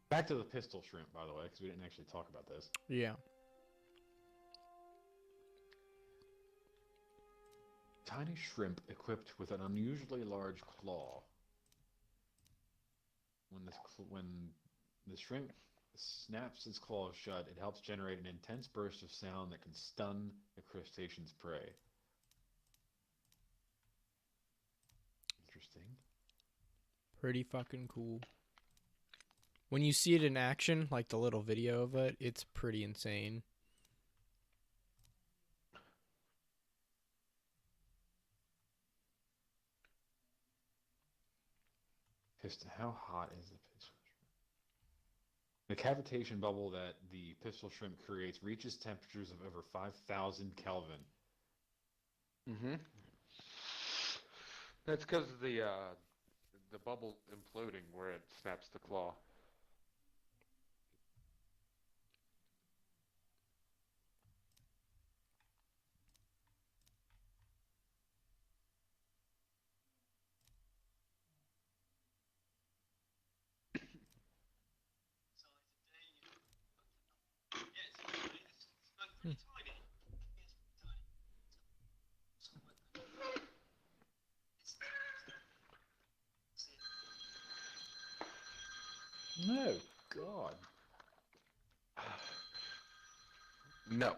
S2: Back to the pistol shrimp, by the way, because we didn't actually talk about this.
S3: Yeah.
S2: Tiny shrimp equipped with an unusually large claw. When the shrimp snaps its claws shut, it helps generate an intense burst of sound that can stun the crustacean's prey. Interesting.
S3: Pretty fucking cool. When you see it in action, like the little video of it, it's pretty insane.
S2: How hot is the pistol shrimp? The cavitation bubble that the pistol shrimp creates reaches temperatures of over 5,000 Kelvin.
S1: Mm-hmm. That's because of the bubble imploding where it snaps the claw.
S2: No, God.
S1: No.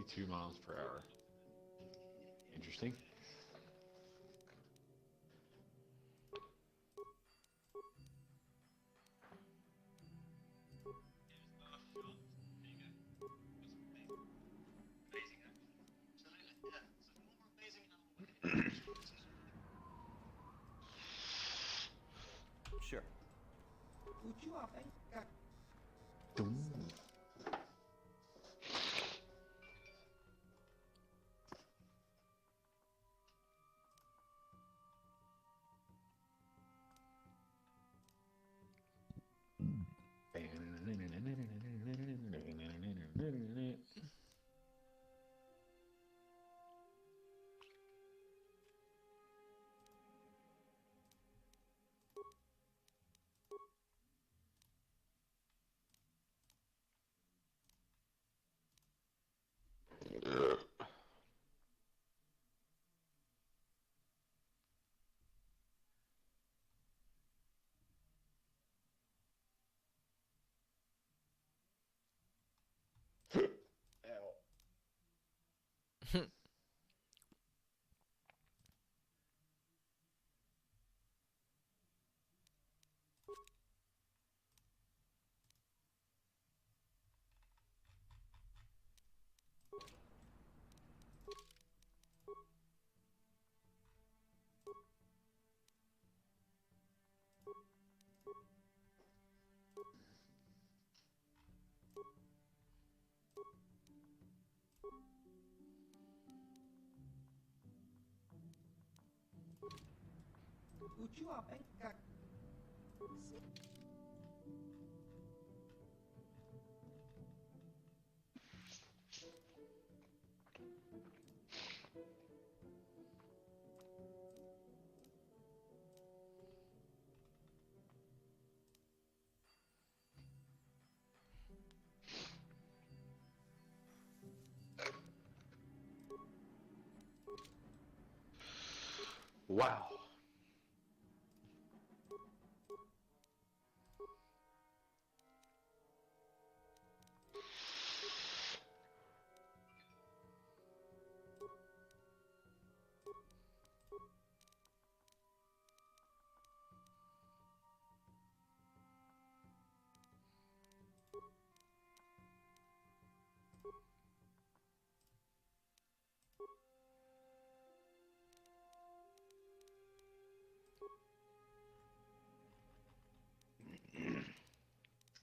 S2: 42 miles per hour. Interesting.
S6: Sure.
S1: Wow.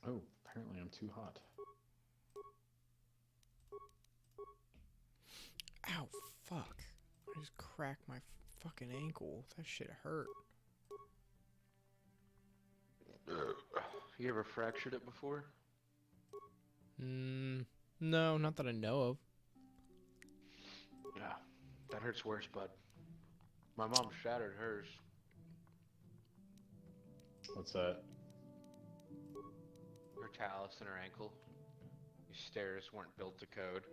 S2: Oh, apparently I'm too hot.
S3: Ow, fuck. I just cracked my fucking ankle. That shit hurt.
S1: You ever fractured it before?
S3: No, not that I know of.
S1: Yeah, that hurts worse, bud. My mom shattered hers.
S2: What's that?
S1: Her talus and her ankle. These stairs weren't built to code.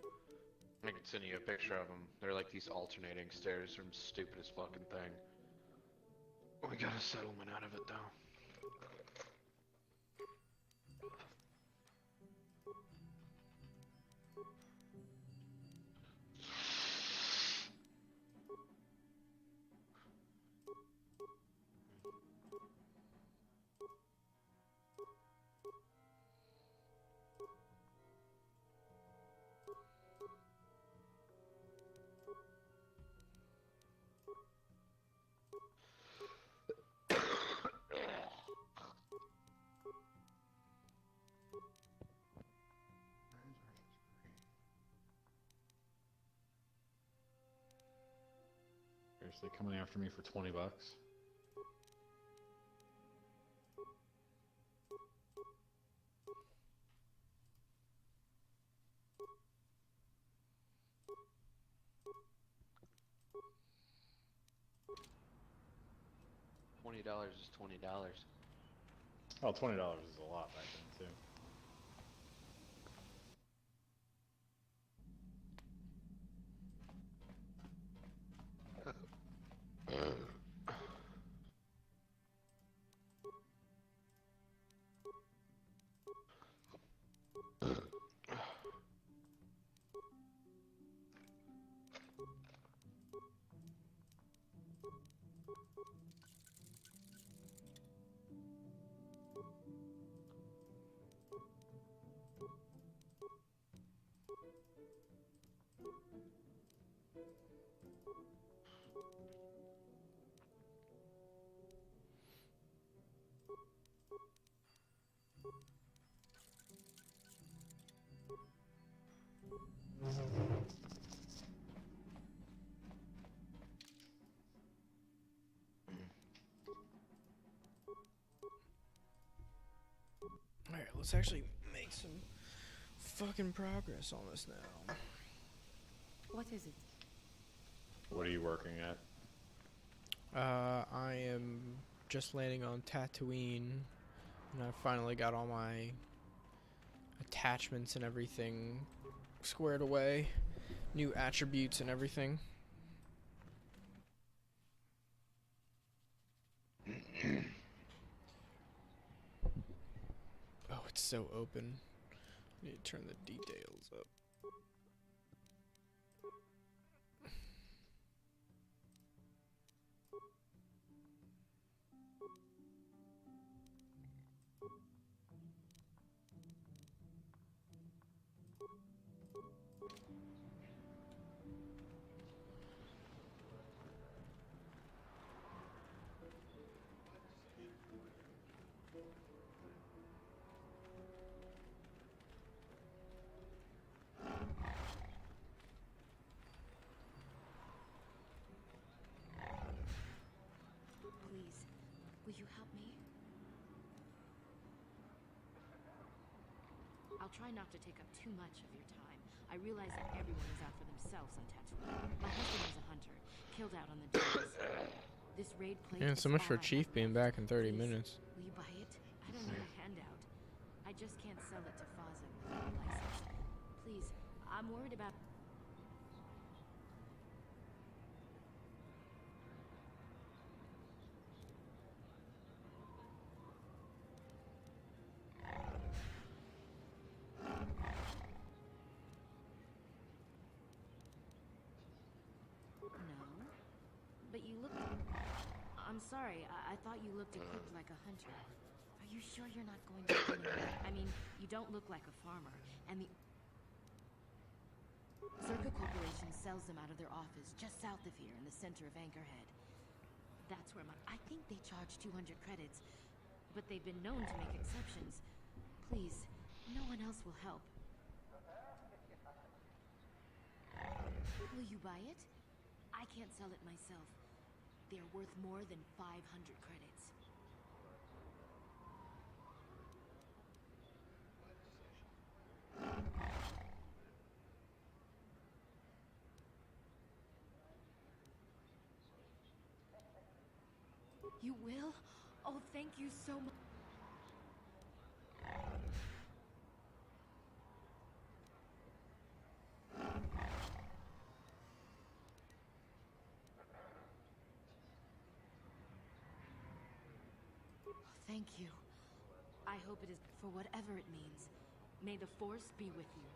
S1: I can send you a picture of them. They're like these alternating stairs from stupidest fucking thing. We got a settlement out of it though.
S2: Seriously, coming after me for 20 bucks?
S1: $20 is $20.
S2: Oh, $20 is a lot back then, too.
S3: let's actually make some fucking progress on this now.
S5: What is it?
S2: What are you working at?
S3: I am just landing on Tatooine, and I finally got all my attachments and everything squared away, new attributes and everything. Oh, it's so open. I need to turn the details up.
S5: Please, will you help me? I'll try not to take up too much of your time. I realize that everyone is out for themselves on Tatooine. My husband was a hunter, killed out on the dunes. This raid plate
S3: And
S5: is
S3: so much
S5: all
S3: for
S5: I
S3: Chief
S5: have
S3: being
S5: left.
S3: back in 30
S5: Please,
S3: minutes.
S5: will you buy it? I don't need a handout. I just can't sell it to Faza without a license. Please, I'm worried about... No, but you look... I'm sorry, I thought you looked equipped like a hunter. Are you sure you're not going to... I mean, you don't look like a farmer, and the... Zerka Corporation sells them out of their office just south of here in the center of Anchorhead. That's where my... I think they charge 200 credits, but they've been known to make exceptions. Please, no one else will help. Will you buy it? I can't sell it myself. They're worth more than 500 credits. You will? Oh, thank you so much. Thank you. I hope it is for whatever it means. May the Force be with you.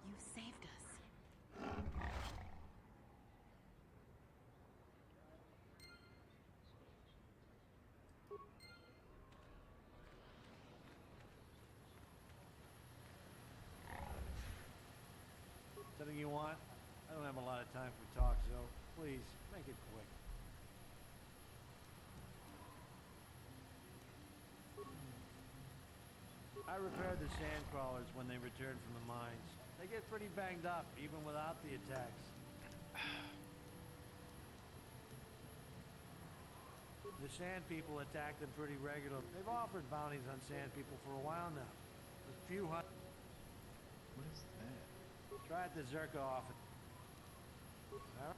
S5: You saved us.
S6: Something you want? I don't have a lot of time for talk, so please, make it quick. I repaired the sand crawlers when they returned from the mines. They get pretty banged up, even without the attacks. The sand people attack them pretty regularly. They've offered bounties on sand people for a while now. A few hundred.
S2: What is that?
S6: Try at the Zerka office. All right.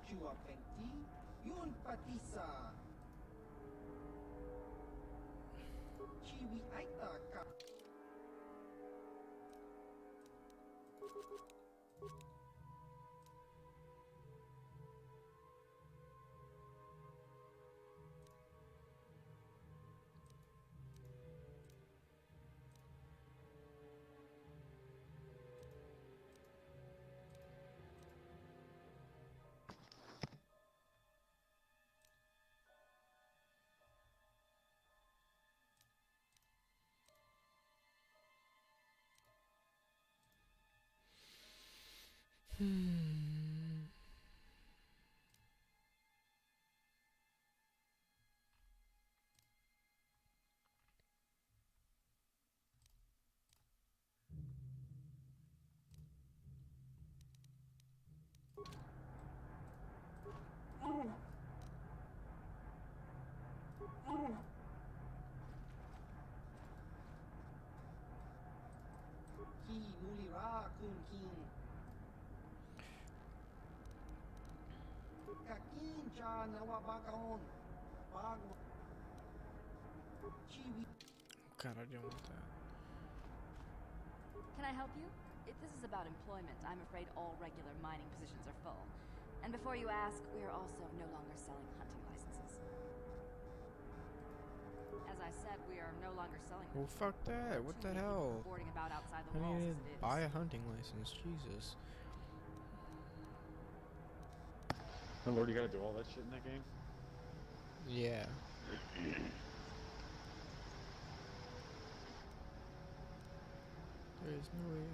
S9: Chua Penti, yun patisa. Chiwi aita ka. Ki mulira kun king. Kakin cha nawabakaon. Pag chiwi.
S3: God, I don't want that.
S10: Can I help you? If this is about employment, I'm afraid all regular mining positions are full. And before you ask, we are also no longer selling hunting licenses. As I said, we are no longer selling them.
S3: Well, fuck that. What the hell?
S10: Boarding about outside
S3: I
S10: the walls
S3: need
S10: as
S3: to
S10: it is.
S3: buy a hunting license. Jesus.
S2: Oh Lord, you gotta do all that shit in that game?
S3: Yeah. There's no way.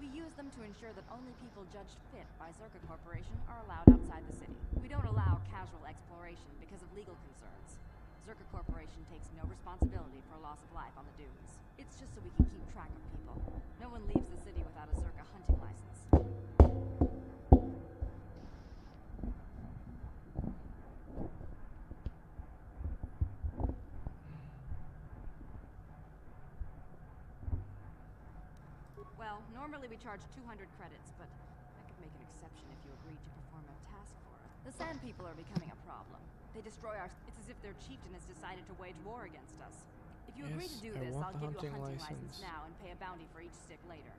S10: We use them to ensure that only people judged fit by Zerka Corporation are allowed outside the city. We don't allow casual exploration because of legal concerns. Zerka Corporation takes no responsibility for loss of life on the dunes. It's just so we can keep track of people. No one leaves the city without a Zerka hunting license. Well, normally we charge 200 credits, but I could make an exception if you agreed to perform a task for us. The Sand People are becoming a problem. They destroy our... It's as if their chieftain has decided to wage war against us. If you agree to do this, I'll give you a hunting license now and pay a bounty for each stick later.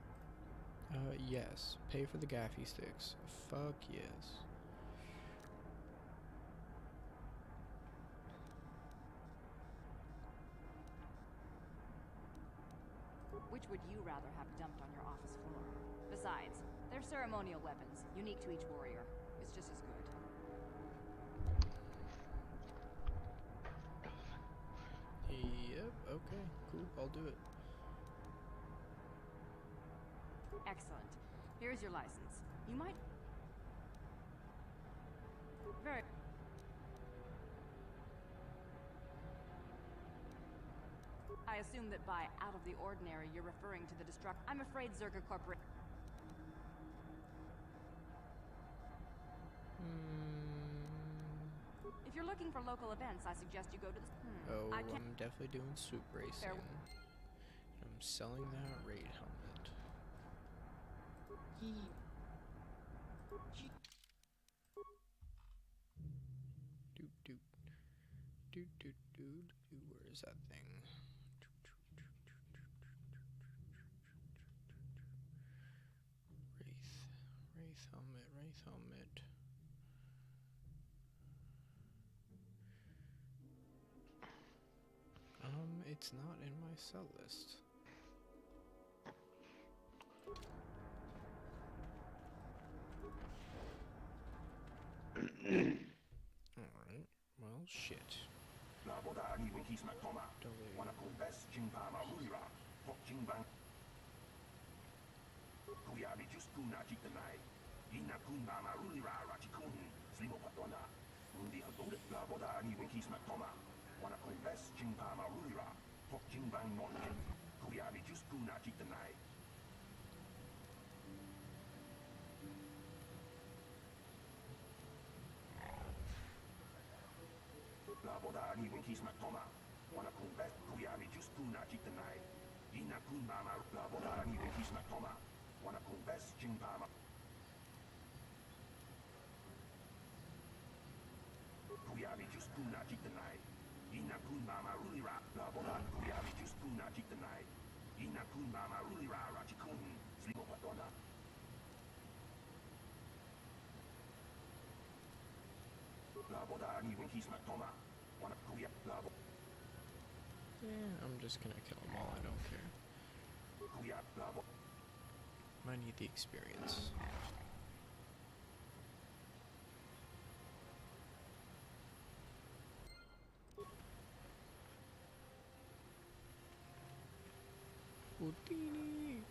S3: Yes. Pay for the gaffy sticks. Fuck yes.
S10: Which would you rather have dumped on your office floor? Besides, they're ceremonial weapons, unique to each warrior. It's just as good.
S3: Yep. Okay. Cool. I'll do it.
S10: Excellent. Here's your license. You might... Very... I assume that by out of the ordinary, you're referring to the destruct... I'm afraid Zerka Corporation... If you're looking for local events, I suggest you go to the...
S3: Oh, I'm definitely doing swoop racing. I'm selling that raid helmet.
S9: Ki.
S3: Doot doot. Doot doot doot. Where is that thing? Wraith helmet, Wraith helmet. It's not in my sell list. Alright, well, shit. Yeah, I'm just gonna kill them all, I don't care. I need the experience. Houdini!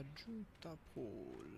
S3: Adjunta Pole.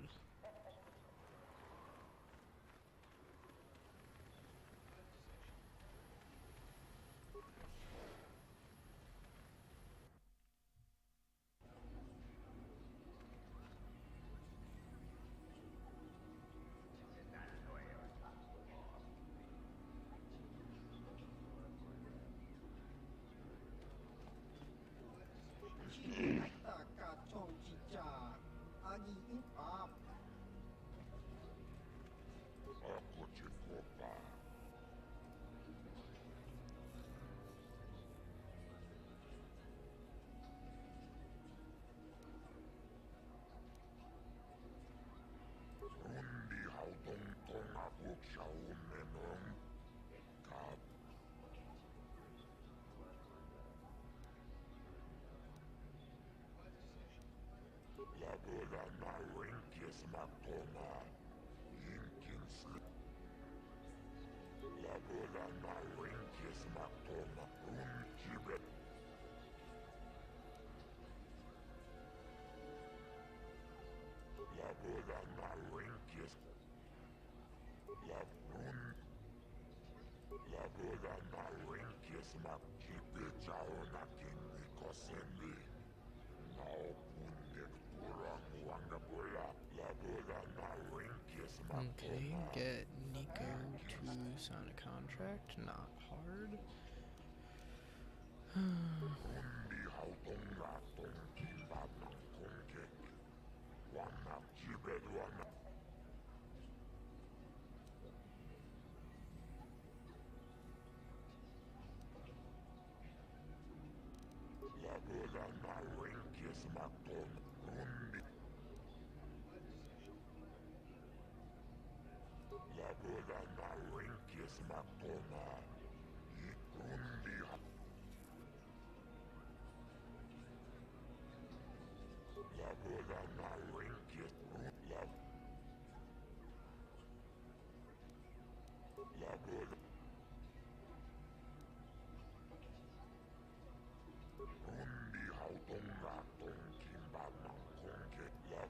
S3: Okay, get Nico to sign a contract. Not hard.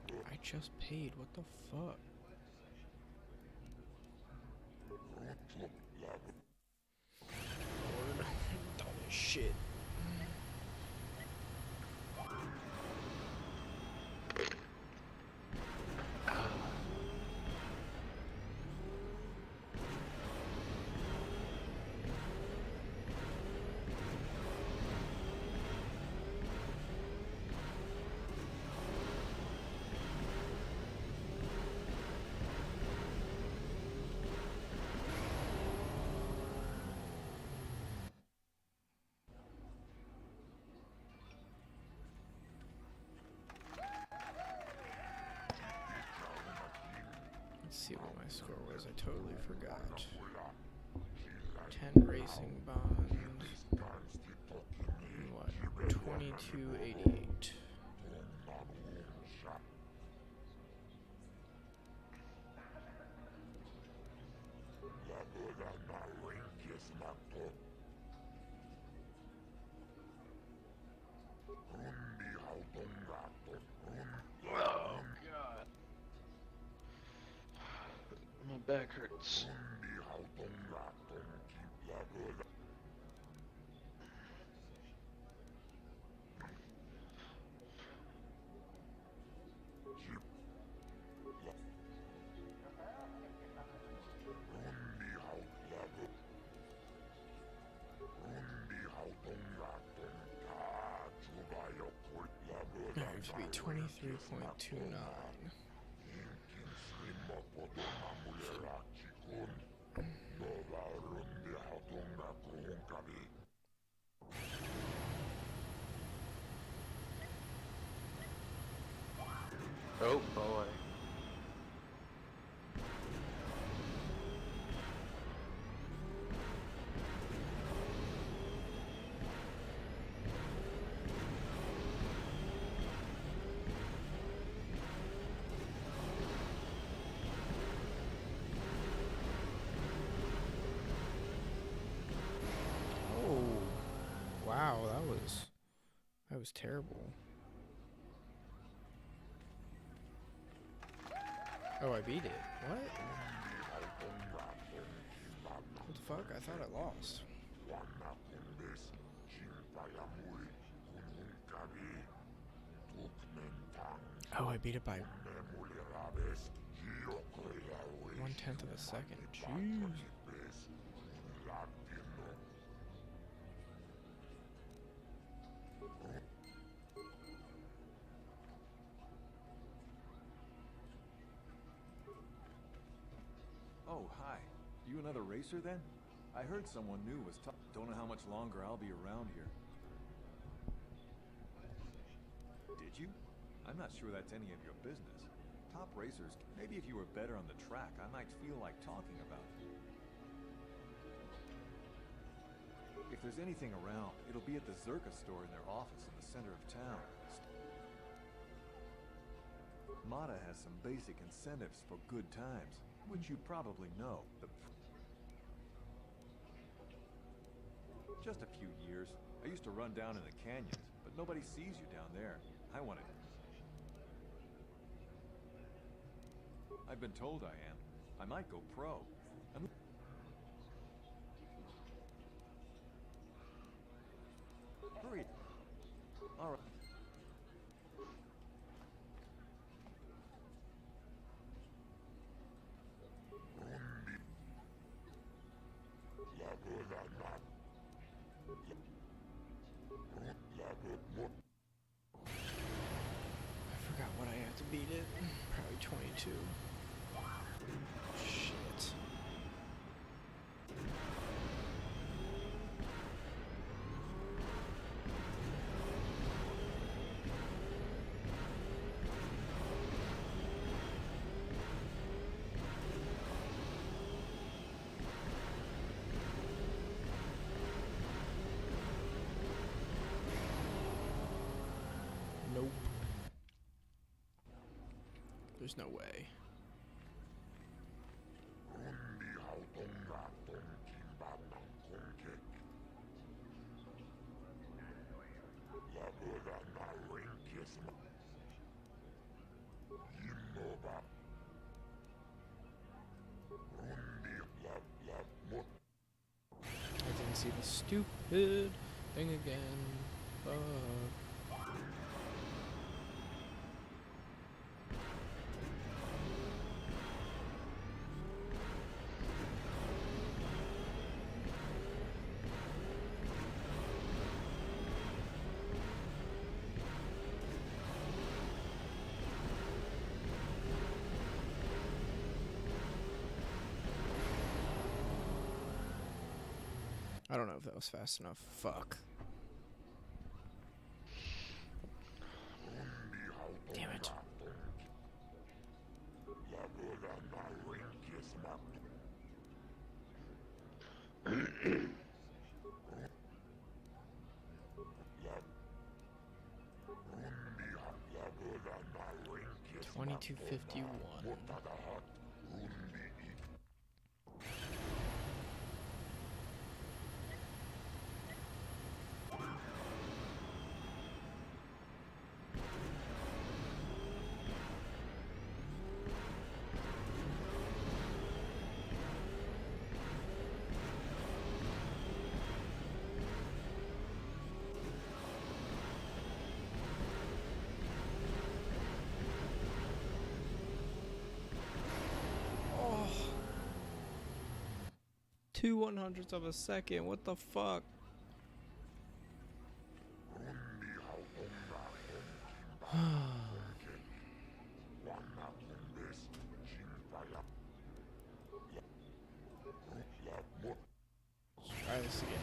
S3: I just paid. What the fuck? Lord, dumb as shit. Let's see what my score was. I totally forgot. 10 racing bonds. And what? 2288.
S1: Oh god. My back hurts.
S3: Alright, to be 23.29.
S1: Oh boy.
S3: Oh, wow, that was terrible. Oh, I beat it. What? What the fuck? I thought I lost. Oh, I beat it by 1/10 of a second. Jeez.
S11: Oh, hi. You another racer then? I heard someone new was don't know how much longer I'll be around here. Did you? I'm not sure that's any of your business. Top racers, maybe if you were better on the track, I might feel like talking about it. If there's anything around, it'll be at the Zerka store in their office in the center of town. Mata has some basic incentives for good times, which you probably know. Just a few years. I used to run down in the canyons, but nobody sees you down there. I want it. I've been told I am. I might go pro. Hurry. All right.
S3: I forgot what I have to beat it. Probably 22. Shit. Nope. There's no way. I didn't see the stupid thing again. I don't know if that was fast enough. Fuck. Damn it. $22.51. Two 1/100ths of a second. What the fuck? Let's try this again.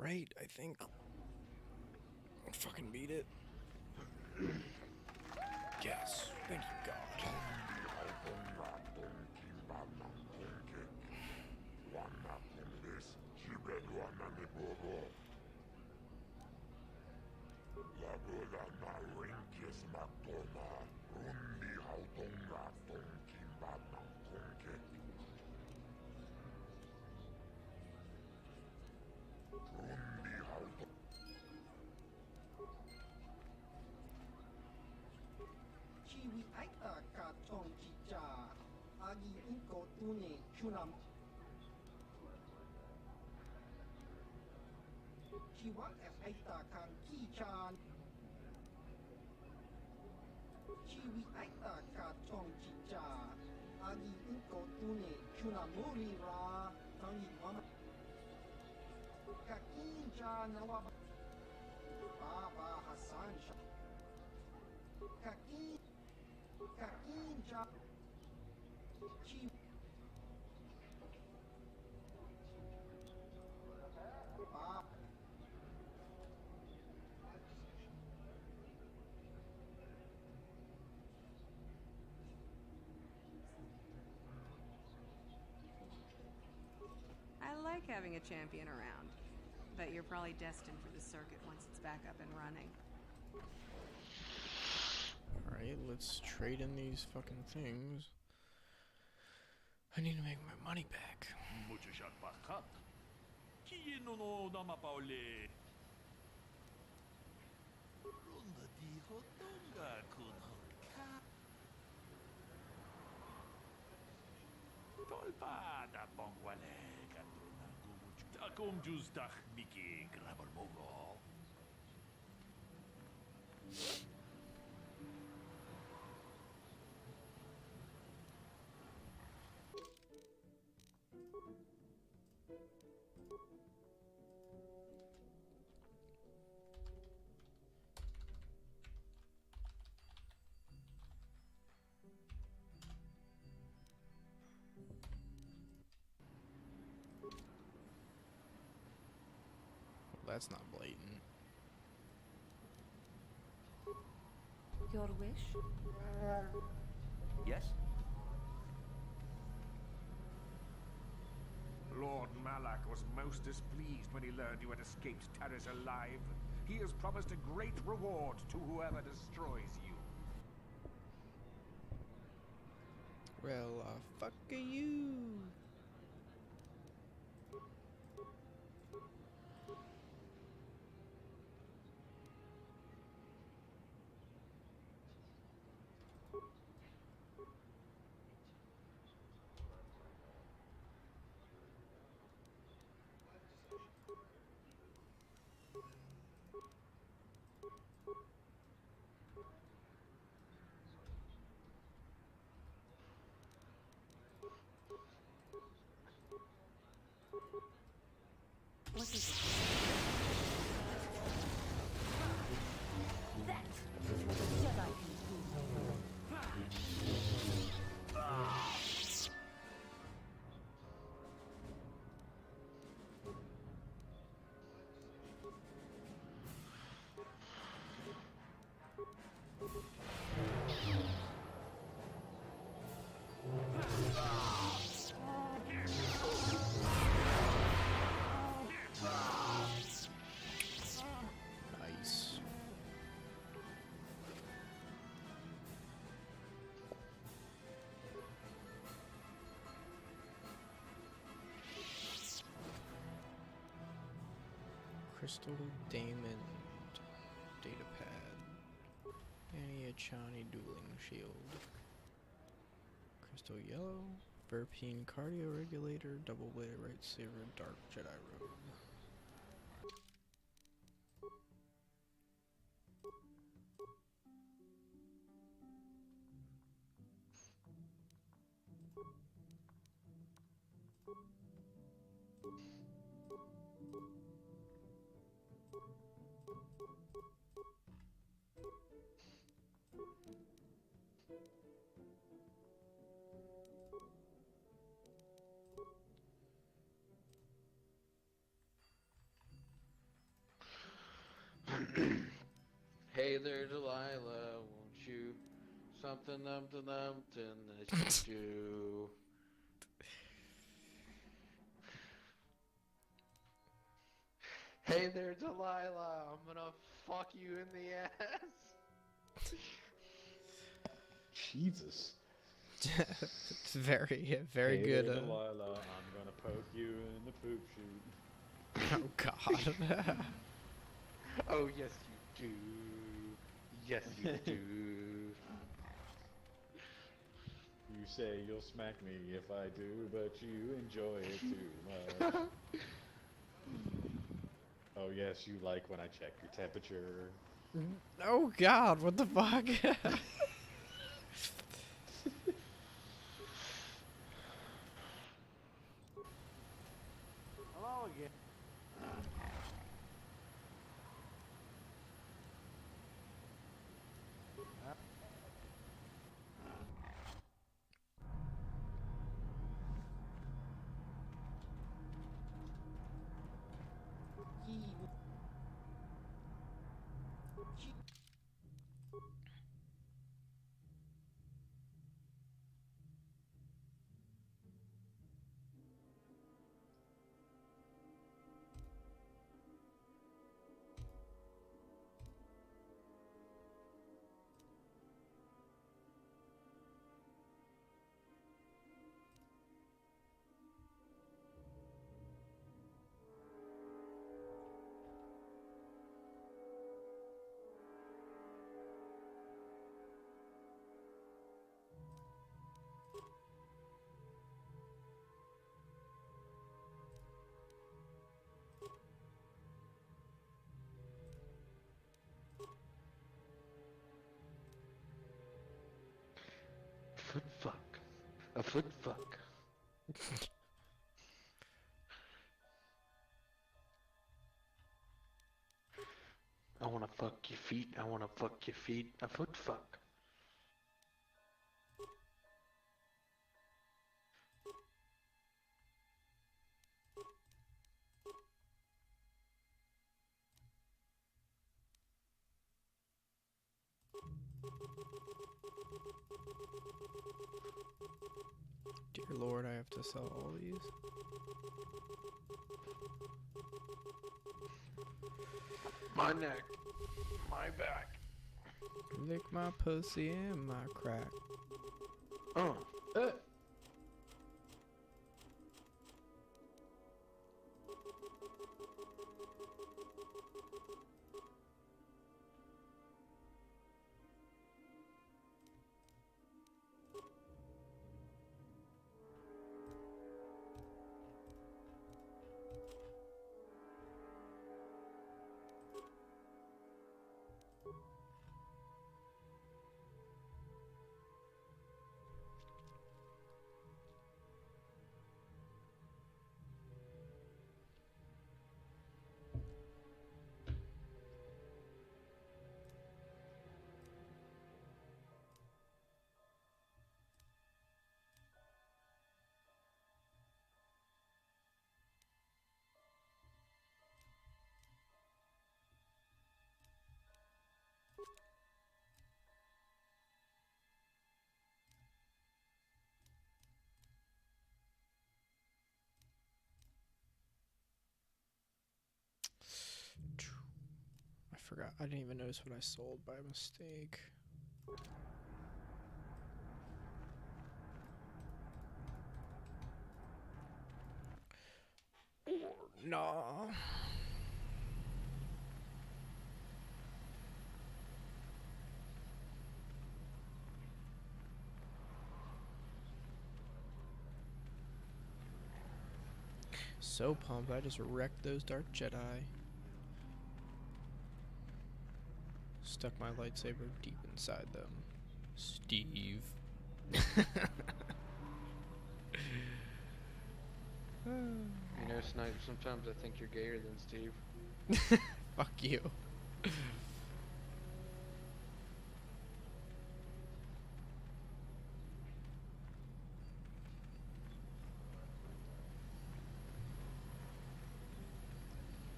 S3: right, I think. Fucking beat it. Yes. Thank you, God.
S9: Chiwi aita ka tong chicha. Agi inko tune chunam. Chiwak aita kan kichan. Chiwi aita ka tong chicha. Agi inko tune chunamuri ra. Tangi mama. Kakinja nawaba. Baba Hassan Shah. Kakinja. Chi. Baba.
S10: I like having a champion around. Bet you're probably destined for the circuit once it's back up and running.
S3: Alright, let's trade in these fucking things. I need to make my money back. That's not blatant.
S5: Your wish?
S11: Yes?
S8: Lord Malak was most displeased when he learned you had escaped Taris alive. He has promised a great reward to whoever destroys you.
S3: Well, fuck you.
S5: What is it? That is what a Jedi can
S3: Nice. Crystal Diamond Datapad. Annie Achani Dueling Shield. Crystal Yellow. Verpine Cardio Regulator. Double Bladed Lightsaber. Dark Jedi Robe.
S1: Hey there, Delilah, won't you? Something that you do. Hey there, Delilah, I'm gonna fuck you in the ass.
S2: Jesus.
S3: It's very, very
S2: Hey
S3: good.
S2: there, Delilah, I'm gonna poke you in the poop chute.
S3: Oh God.
S1: Oh yes, you do. Yes, you do.
S2: You say you'll smack me if I do, but you enjoy it too much. Oh yes, you like when I check your temperature.
S3: Oh God, what the fuck?
S6: Hello again.
S1: Foot fuck. A foot fuck. I wanna fuck your feet. I wanna fuck your feet. A foot fuck.
S3: Dear Lord, I have to sell all these.
S1: My neck. My back.
S3: Lick my pussy and my crack. I forgot. I didn't even notice what I sold by mistake. No. So pumped, I just wrecked those Dark Jedi. Stuck my lightsaber deep inside them. Steve.
S1: You know, Snipe, sometimes I think you're gayer than Steve.
S3: Fuck you.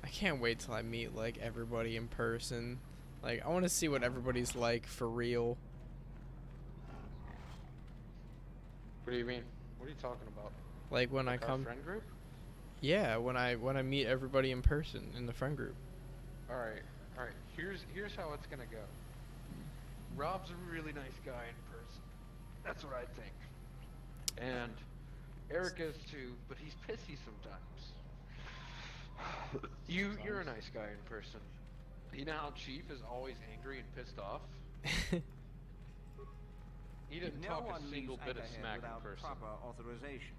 S3: I can't wait till I meet like everybody in person. Like I want to see what everybody's like for real.
S1: What do you mean? What are you talking about?
S3: Like when
S1: Like
S3: I
S1: our
S3: come.
S1: friend group?
S3: Yeah, when I meet everybody in person in the friend group.
S1: All right. Here's how it's gonna go. Rob's a really nice guy in person. That's what I think. And Eric is too, but he's pissy sometimes. You're a nice guy in person. You know how Chief is always angry and pissed off? He didn't
S8: No
S1: talk
S8: one
S1: a single
S8: leaves
S1: bit of
S8: Anchorhead
S1: smack in
S8: without
S1: person.
S8: proper authorization.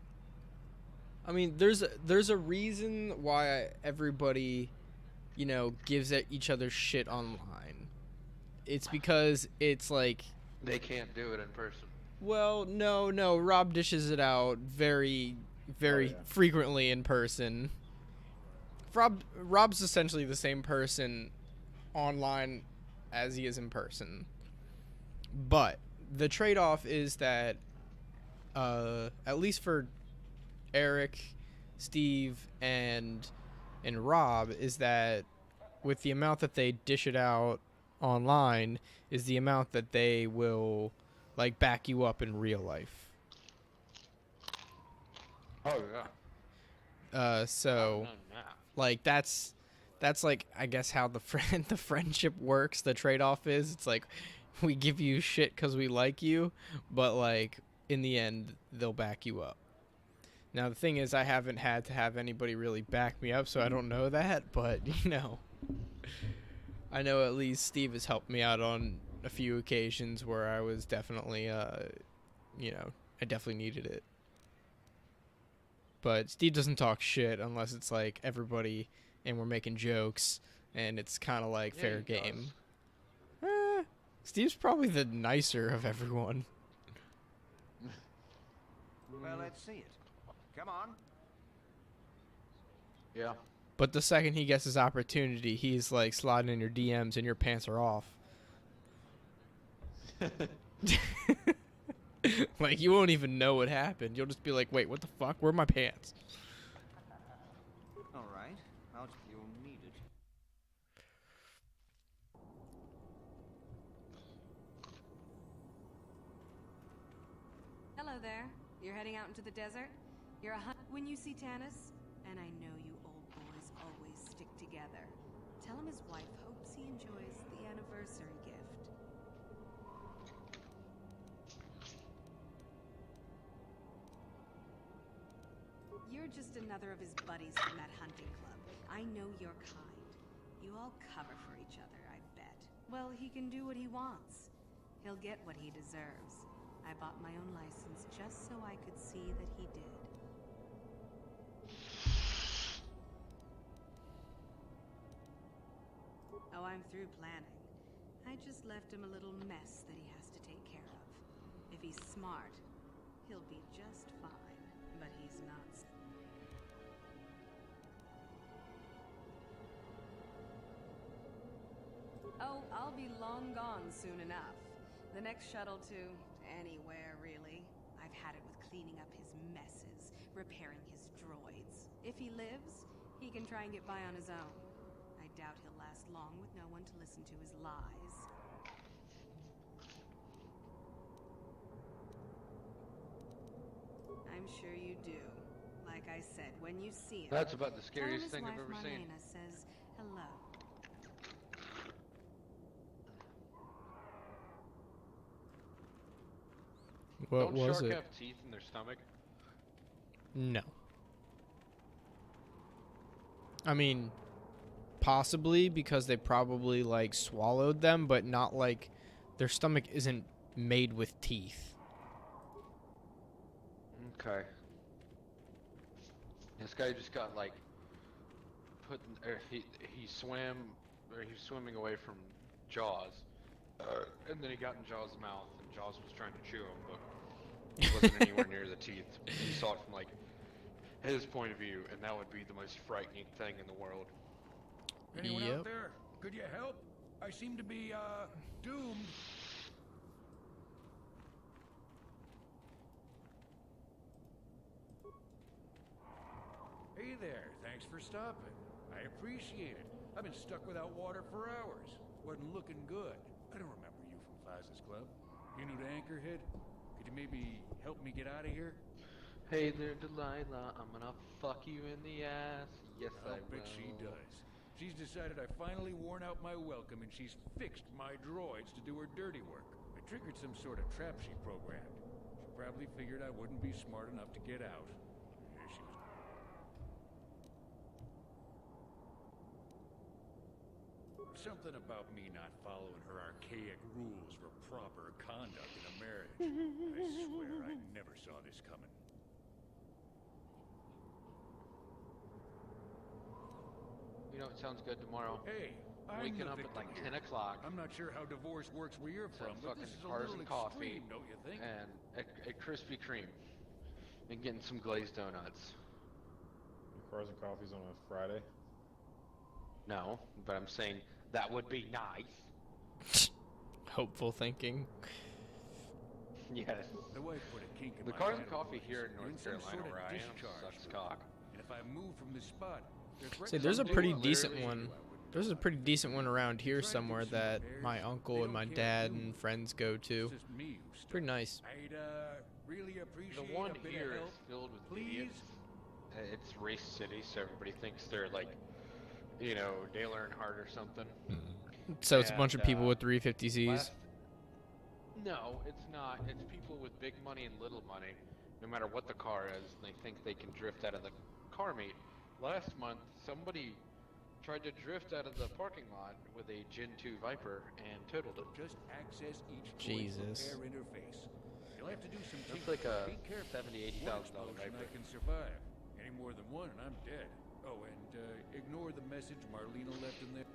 S3: I mean, there's a reason why everybody, you know, gives each other shit online. It's because it's like,
S1: They can't do it in person.
S3: well, no, Rob dishes it out very
S2: yeah.
S3: frequently in person. Rob's essentially the same person online as he is in person. But the trade-off is that at least for Eric, Steve, and Rob, is that with the amount that they dish it out online is the amount that they will like back you up in real life.
S1: Oh yeah.
S3: So like that's like I guess how the the friendship works. The trade-off is it's like we give you shit because we like you, but like in the end they'll back you up. Now the thing is I haven't had to have anybody really back me up, so I don't know that, but you know, I know at least Steve has helped me out on a few occasions where I was definitely you know, I definitely needed it. But Steve doesn't talk shit unless it's like everybody and we're making jokes and it's kind of like fair game. Steve's probably the nicer of everyone.
S8: Well, let's see it. Come on.
S1: Yeah.
S3: But the second he gets his opportunity, he's like sliding in your DMs and your pants are off. Like you won't even know what happened. You'll just be like, wait, what the fuck? Where are my pants?
S8: All right. You'll need it.
S10: Hello there. You're heading out into the desert? You're a when you see Tanis, and I know you old boys always stick together. Tell him his wife hopes he enjoys the anniversary gift. You're just another of his buddies from that hunting club. I know your kind. You all cover for each other, I bet. Well, he can do what he wants. He'll get what he deserves. I bought my own license just so I could see that he did. Oh, I'm through planning. I just left him a little mess that he has to take care of. If he's smart, he'll be just fine. But he's not. Oh, I'll be long gone soon enough. The next shuttle to anywhere, really. I've had it with cleaning up his messes, repairing his droids. If he lives, he can try and get by on his own. I doubt he'll last long with no one to listen to his lies. I'm sure you do. Like I said, when you see him,
S1: That's about the
S10: tell him
S1: scariest
S10: his
S1: thing I've
S10: wife
S1: ever seen.
S10: Marlena says hello.
S3: What
S1: Don't
S3: was
S1: shark
S3: it?
S1: have teeth in their stomach?
S3: No. I mean, possibly because they probably like swallowed them, but not like their stomach isn't made with teeth.
S1: Okay. This guy just got like put, or he swam, or he was swimming away from Jaws, and then he got in Jaws' mouth, and Jaws was trying to chew him, but he wasn't anywhere near the teeth. He saw it from like his point of view, and that would be the most frightening thing in the world.
S8: Anyone
S3: Yep.
S8: out there? Could you help? I seem to be, doomed. Hey there, thanks for stopping.
S12: I appreciate it. I've been stuck without water for hours. Wasn't looking good. I don't remember you from Faz's Club. You new to Anchorhead? Could you maybe help me get out of here?
S1: Hey there, Delilah. I'm gonna fuck you in the ass. Yes, I
S12: I'll bet
S1: will.
S12: she does. She's decided I finally worn out my welcome, and she's fixed my droids to do her dirty work. I triggered some sort of trap she programmed. She probably figured I wouldn't be smart enough to get out. Here she was. Something about me not following her archaic rules for proper conduct in a marriage. I swear I never saw this coming.
S1: You know, it sounds good tomorrow.
S12: Hey, I'm
S1: Waking
S12: the
S1: up at
S12: victim
S1: like
S12: here.
S1: 10 o'clock.
S12: I'm not sure how divorce works where you're
S1: Some
S12: from, but
S1: fucking
S12: this is a
S1: cars
S12: little
S1: and coffee,
S12: extreme, don't you think?
S1: and a Krispy Kreme, and getting some glazed donuts.
S2: Cars and coffees on a Friday.
S1: No, but I'm saying that would be nice.
S3: Hopeful thinking.
S1: Yes.
S12: The wife put a kink in
S1: The
S12: my
S1: cars and
S12: handle
S1: coffee
S12: once.
S1: here in
S12: You're
S1: North
S12: some
S1: Carolina
S12: sort of
S1: where I am
S12: discharge
S1: sucks
S12: group.
S1: cock.
S12: And if I move from this spot,
S3: See, there's a
S1: Some
S3: pretty
S1: dude
S3: decent
S1: literally-
S3: one. There's a pretty decent one around here somewhere that my uncle and my dad and friends go to. It's pretty nice.
S12: I'd really
S1: The
S12: appreciate
S1: one
S12: a bit
S1: here
S12: of
S1: is
S12: help.
S1: filled with
S12: Please?
S1: idiots. It's race city, so everybody thinks they're like, you know, Dale Earnhardt or something.
S3: So it's a
S1: And,
S3: bunch of people with 350Zs.
S1: No, it's not. It's people with big money and little money, no matter what the car is, and they think they can drift out of the car meet. Last month, somebody tried to drift out of the parking lot with a Gen 2 Viper and totaled it.
S12: Just access each
S3: Jesus.
S12: repair interface. You'll have to do some
S1: That's
S12: tinkering.
S1: like a
S12: Be careful.
S1: $70,000,
S12: One
S1: $80,000
S12: explosion
S1: Viper.
S12: I can survive. Any more than one, and I'm dead. Oh, and ignore the message Marlena left in there.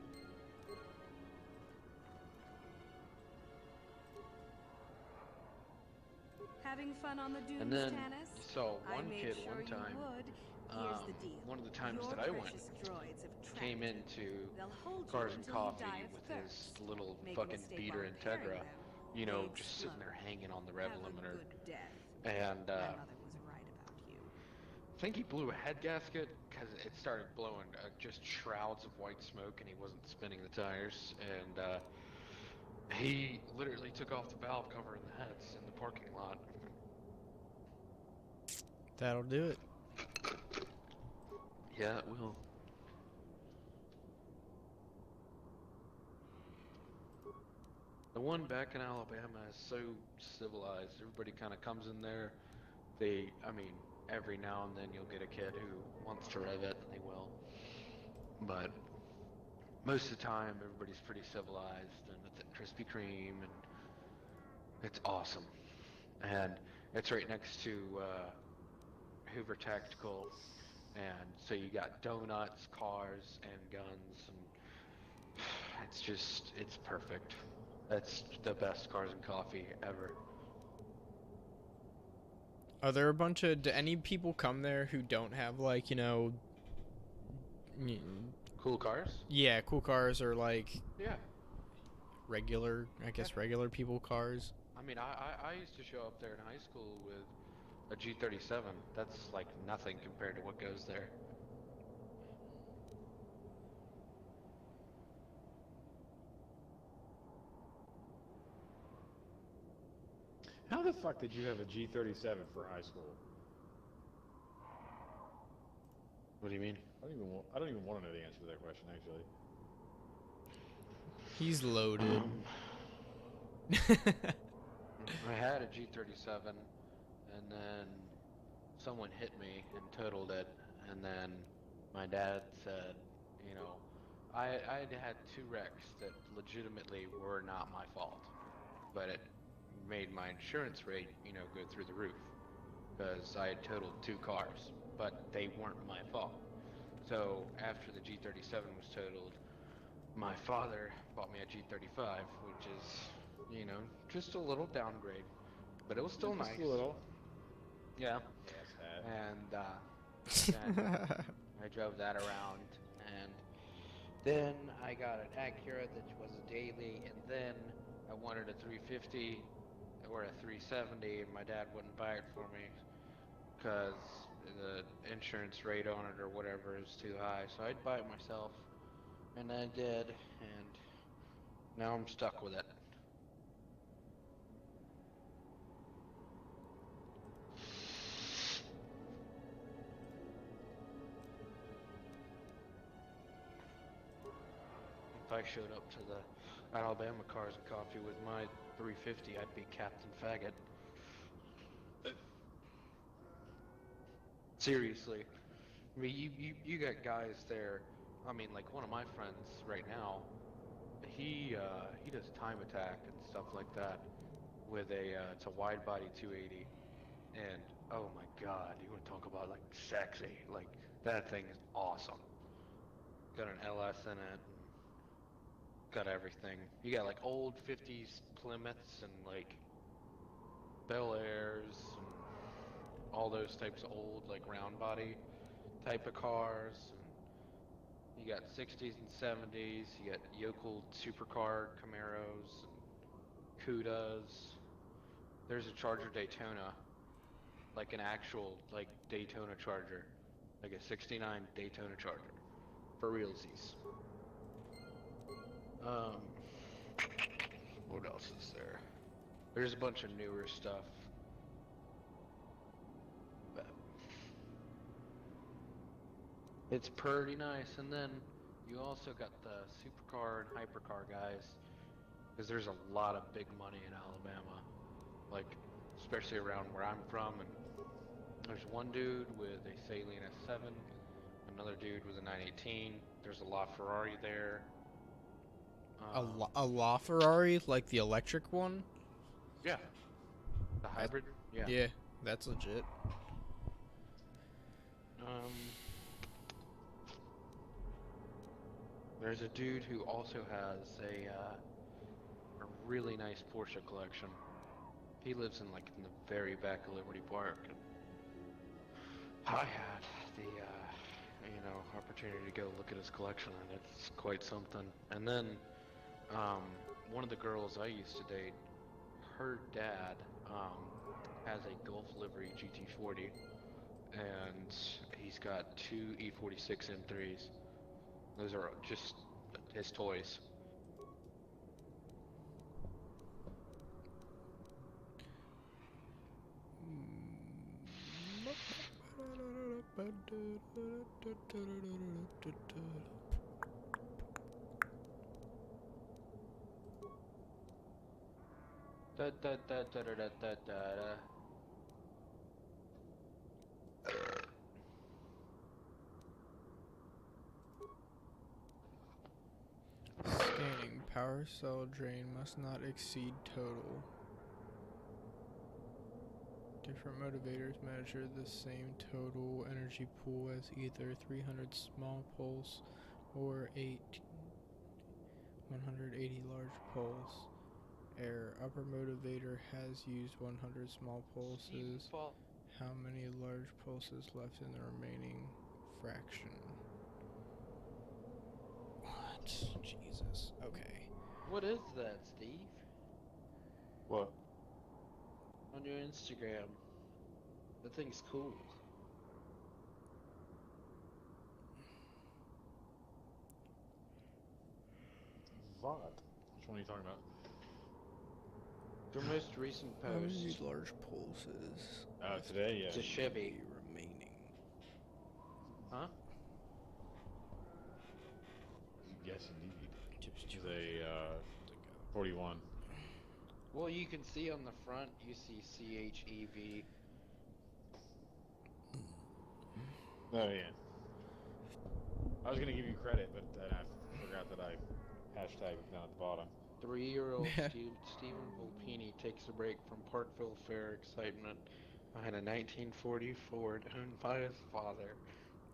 S10: Having fun on the dunes,
S1: And then,
S10: Tannis?
S1: so
S10: I
S1: one
S10: made
S1: kid
S10: sure
S1: one
S10: you
S1: time,
S10: would. Here's the deal.
S1: one of the times
S10: Your
S1: that I went,
S10: precious droids have tracked
S1: came
S10: you.
S1: into
S10: They'll hold you
S1: Cars and
S10: until you
S1: Coffee
S10: die of
S1: with
S10: thirst.
S1: his little
S10: Make a
S1: fucking
S10: mistake
S1: beater
S10: while repairing
S1: Integra,
S10: them,
S1: you know,
S10: they
S1: just sitting there
S10: explode.
S1: hanging on the rev
S10: Have a
S1: limiter.
S10: good death.
S1: And
S10: My mother was right about you.
S1: I think he blew a head gasket because it started blowing just shrouds of white smoke, and he wasn't spinning the tires. And he literally took off the valve cover in the heads in the parking lot.
S3: That'll do it.
S1: Yeah, it will. The one back in Alabama is so civilized. Everybody kind of comes in there. I mean, every now and then you'll get a kid who wants to rev it, and they will. But most of the time, everybody's pretty civilized, and it's at Krispy Kreme, and it's awesome. And it's right next to Hoover Tactical, and so you got donuts, cars, and guns, and it's perfect. That's the best Cars and Coffee ever.
S3: Are there a bunch of... Do any people come there who don't have, like, you know...
S1: Cool cars?
S3: Yeah, cool cars or, like...
S1: Yeah.
S3: Regular, I guess regular people cars?
S1: I mean, I used to show up there in high school with a G37. That's like nothing compared to what goes there.
S2: How the fuck did you have a G37 for high school?
S1: What do you mean?
S2: I don't even want to know the answer to that question, actually.
S3: He's loaded.
S1: I had a G37, and then someone hit me and totaled it, and then my dad said, you know, I had two wrecks that legitimately were not my fault, but it made my insurance rate, you know, go through the roof, because I had totaled two cars, but they weren't my fault. So after the G37 was totaled, my father bought me a G35, which is, you know, just a little downgrade, but it was still nice.
S2: Just a little.
S1: Yeah.
S2: Yes,
S1: And I drove that around, and then I got an Acura that was a daily, and then I wanted a 350 or a 370, and my dad wouldn't buy it for me because the insurance rate on it or whatever is too high, so I'd buy it myself. And I did, and now I'm stuck with it. If I showed up to the Alabama Cars and Coffee with my 350, I'd be Captain Faggot. Seriously. I mean, you got guys there. I mean, like one of my friends right now, he does time attack and stuff like that with it's a wide body 280, and oh my God, you want to talk about like sexy? Like that thing is awesome. Got an LS in it, and got everything. You got like old 50s Plymouths and like Bel Airs and all those types of old like round body type of cars. And you got 60s and 70s. You got yokel supercar Camaros and Cudas. There's a Charger Daytona, like an actual like Daytona Charger, like a '69 Daytona Charger, for realsies. What else is there? There's a bunch of newer stuff. But it's pretty nice. And then you also got the supercar and hypercar guys, because there's a lot of big money in Alabama, like especially around where I'm from. And there's one dude with a Saleen S7, another dude with a 918. There's a LaFerrari there.
S3: A LaFerrari, like the electric one?
S1: Yeah. The hybrid? Yeah.
S3: Yeah, that's legit.
S1: There's a dude who also has a really nice Porsche collection. He lives in like in the very back of Liberty Park. And I had the opportunity to go look at his collection, and it's quite something. And then one of the girls I used to date, her dad has a Gulf livery GT40, and he's got two E46 M3s. Those are just his toys. Da, da, da, da, da, da, da, da.
S3: Scanning. Power cell drain must not exceed total. Different motivators measure the same total energy pool as either 300 small pulse or 180 large pulse. Error. Upper motivator has used 100 small pulses. How many large pulses left in the remaining fraction? What? Jesus. Okay.
S1: What is that, Steve?
S2: What?
S1: On your Instagram. That thing's cool.
S2: VOD? Which one are you talking about?
S1: Your most recent
S3: How many
S1: post.
S3: large pulses?
S2: Today, yeah.
S1: It's a Chevy.
S3: Remaining.
S1: Huh?
S2: Yes, indeed. It's a 41.
S1: Well, you can see on the front, you see CHEV.
S2: Oh, yeah. I was going to give you credit, but then I forgot that I hashtagged it down at the bottom.
S1: 3-year-old Stephen Volpini takes a break from Parkville Fair excitement behind a 1940 Ford owned by his father.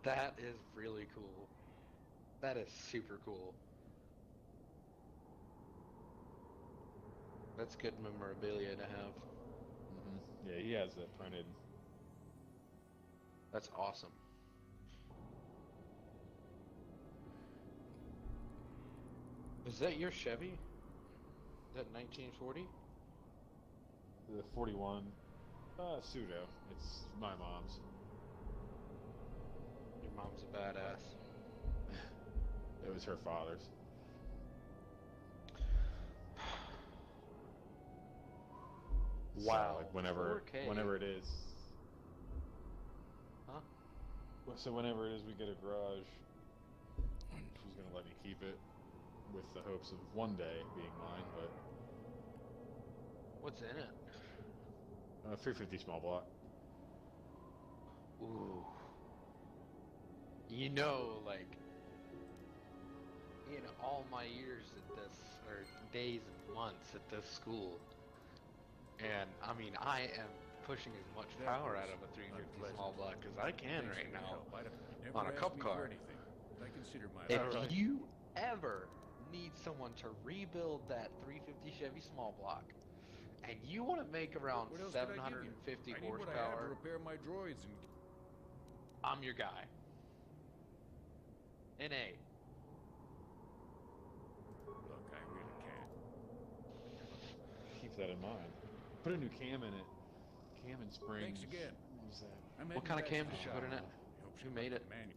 S1: That is really cool. That is super cool. That's good memorabilia to have.
S2: Mm-hmm. Yeah, he has that printed.
S1: That's awesome. Is that your Chevy? That 1940?
S2: The 41. Pseudo. It's my mom's.
S1: mom's a badass.
S2: It was her father's.
S1: Wow.
S2: So, like whenever
S1: 4K.
S2: it is.
S1: Huh?
S2: So whenever it is we get a garage, she's gonna let me keep it with the hopes of one day being mine, but
S1: What's in it?
S2: 350 small block.
S1: Ooh. You know, like, in all my years at this, or days and months at this school, and I mean, I am pushing as much power out of a 350 small block as I can right now on a cup car.
S12: I consider my
S1: If you ever need someone to rebuild that 350 Chevy small block, and you want to make around
S12: What else could I give
S1: 750
S12: you? I need what I have to
S1: horsepower,
S12: repair my droids and
S1: I'm your guy. NA.
S12: look, I really can't.
S2: Keep that in mind. Put a new cam in it. Cam and springs.
S12: Thanks again.
S2: What was that?
S12: I'm
S1: What
S12: heading
S1: kind of
S12: back to
S1: cam
S12: the
S1: did you
S12: shop.
S1: put in it?
S12: I hope
S1: Who made it?
S12: manual.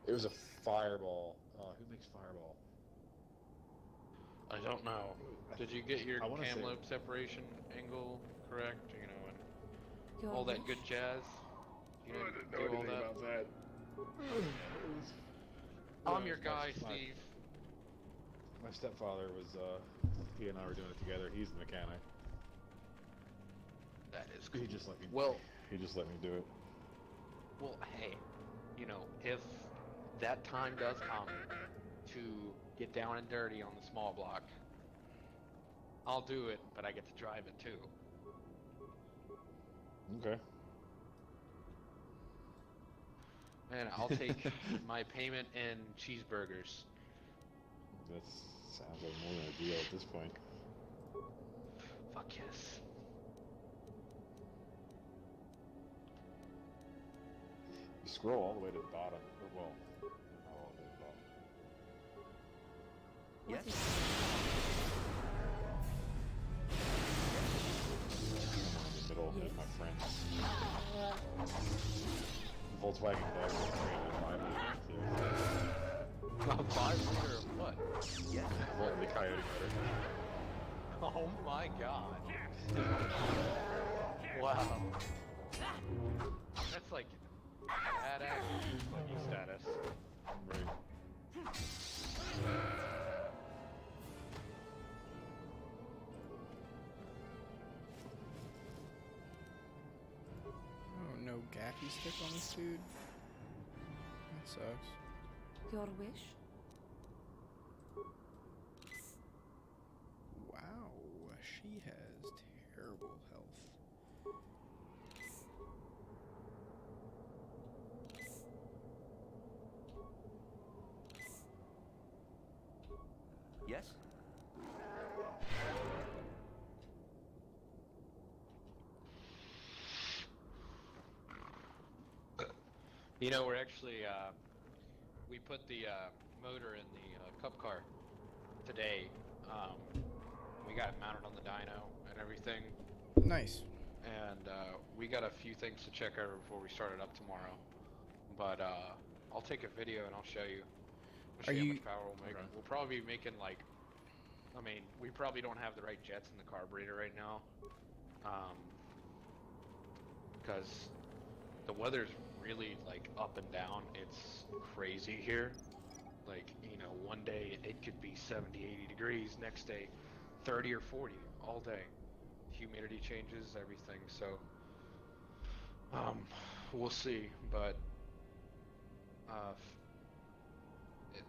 S2: It was a Fireball. Who makes Fireball?
S1: I don't know. Did you get your
S2: I wanna
S1: cam
S2: say-
S1: lobe separation angle correct? You know, and
S5: Your
S1: all that
S5: wish?
S1: good jazz? You know,
S2: I didn't know
S1: do all
S2: anything
S1: that?
S2: about that.
S1: I'm your guy, Steve.
S2: My stepfather was, he and I were doing it together. He's the mechanic.
S1: That is cool.
S2: He just let me.
S1: Well,
S2: He just let me do it.
S1: well, hey, you know, if that time does come to get down and dirty on the small block, I'll do it, but I get to drive it too.
S2: Okay.
S1: And I'll take my payment in cheeseburgers.
S2: That sounds like more than a deal at this point.
S1: Fuck yes.
S2: You scroll all the way to the bottom. Or, well, not all the way to the bottom.
S5: Yes.
S2: Somewhere in the middle is my friends. Volkswagen Bug was created 5
S1: A 5 liter of what?
S2: Yeah. Well, the Coyote motor.
S1: Oh my god. Wow. That's like badass fucking status.
S2: Right.
S3: Oh, no gaffy stick on this dude. That sucks.
S5: Your wish?
S3: Wow, she has terrible health.
S6: Yes?
S1: You know, we're actually, we put the motor in the cup car today. We got it mounted on the dyno and everything.
S3: Nice.
S1: And we got a few things to check over before we start it up tomorrow. But I'll take a video and I'll show you. I'll show
S3: Are
S1: you how
S3: you-
S1: much power we'll make.
S2: Okay.
S1: We'll probably be making like, I mean, we probably don't have the right jets in the carburetor right now. Because the weather's really like up and down. It's crazy here. Like, you know, one day it could be 70, 80 degrees, next day 30 or 40 all day. Humidity changes, everything, so we'll see, but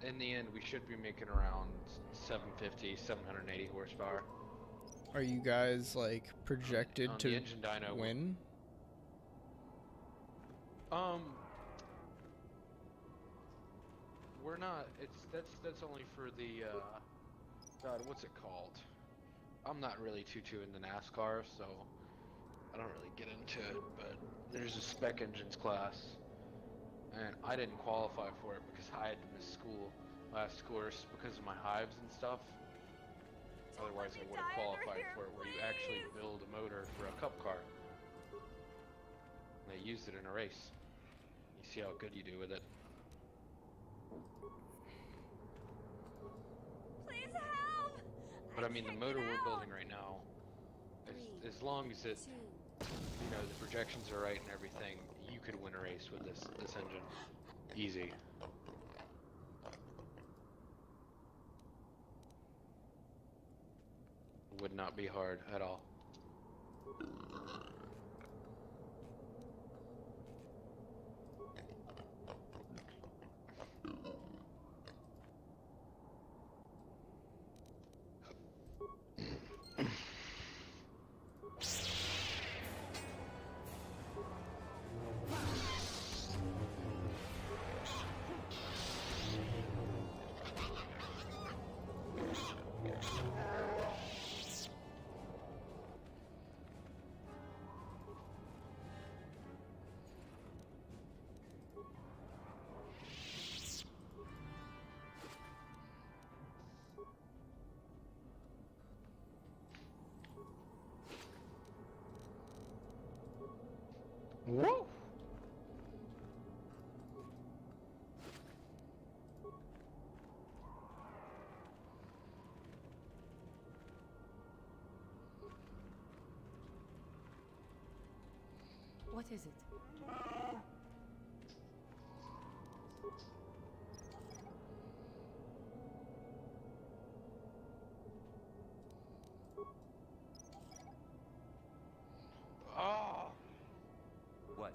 S1: in the end we should be making around 750, 780 horsepower.
S3: Are you guys like projected
S1: On
S3: to
S1: the engine dyno,
S3: win?
S1: We're not. That's only for the God, what's it called? I'm not really too into NASCAR, so I don't really get into it. But there's a spec engines class, and I didn't qualify for it because I had to miss school last course because of my hives and stuff. Otherwise, I would have qualified for it, where you actually build a motor for a cup car. And they used it in a race. You see how good you do with it.
S7: Please help!
S1: But I mean, the motor we're building right now, as long as it, you know, the projections are right and everything, you could win a race with this engine. Easy. Would not be hard at all. Whoa!
S5: What is it?
S1: Oh!
S6: What?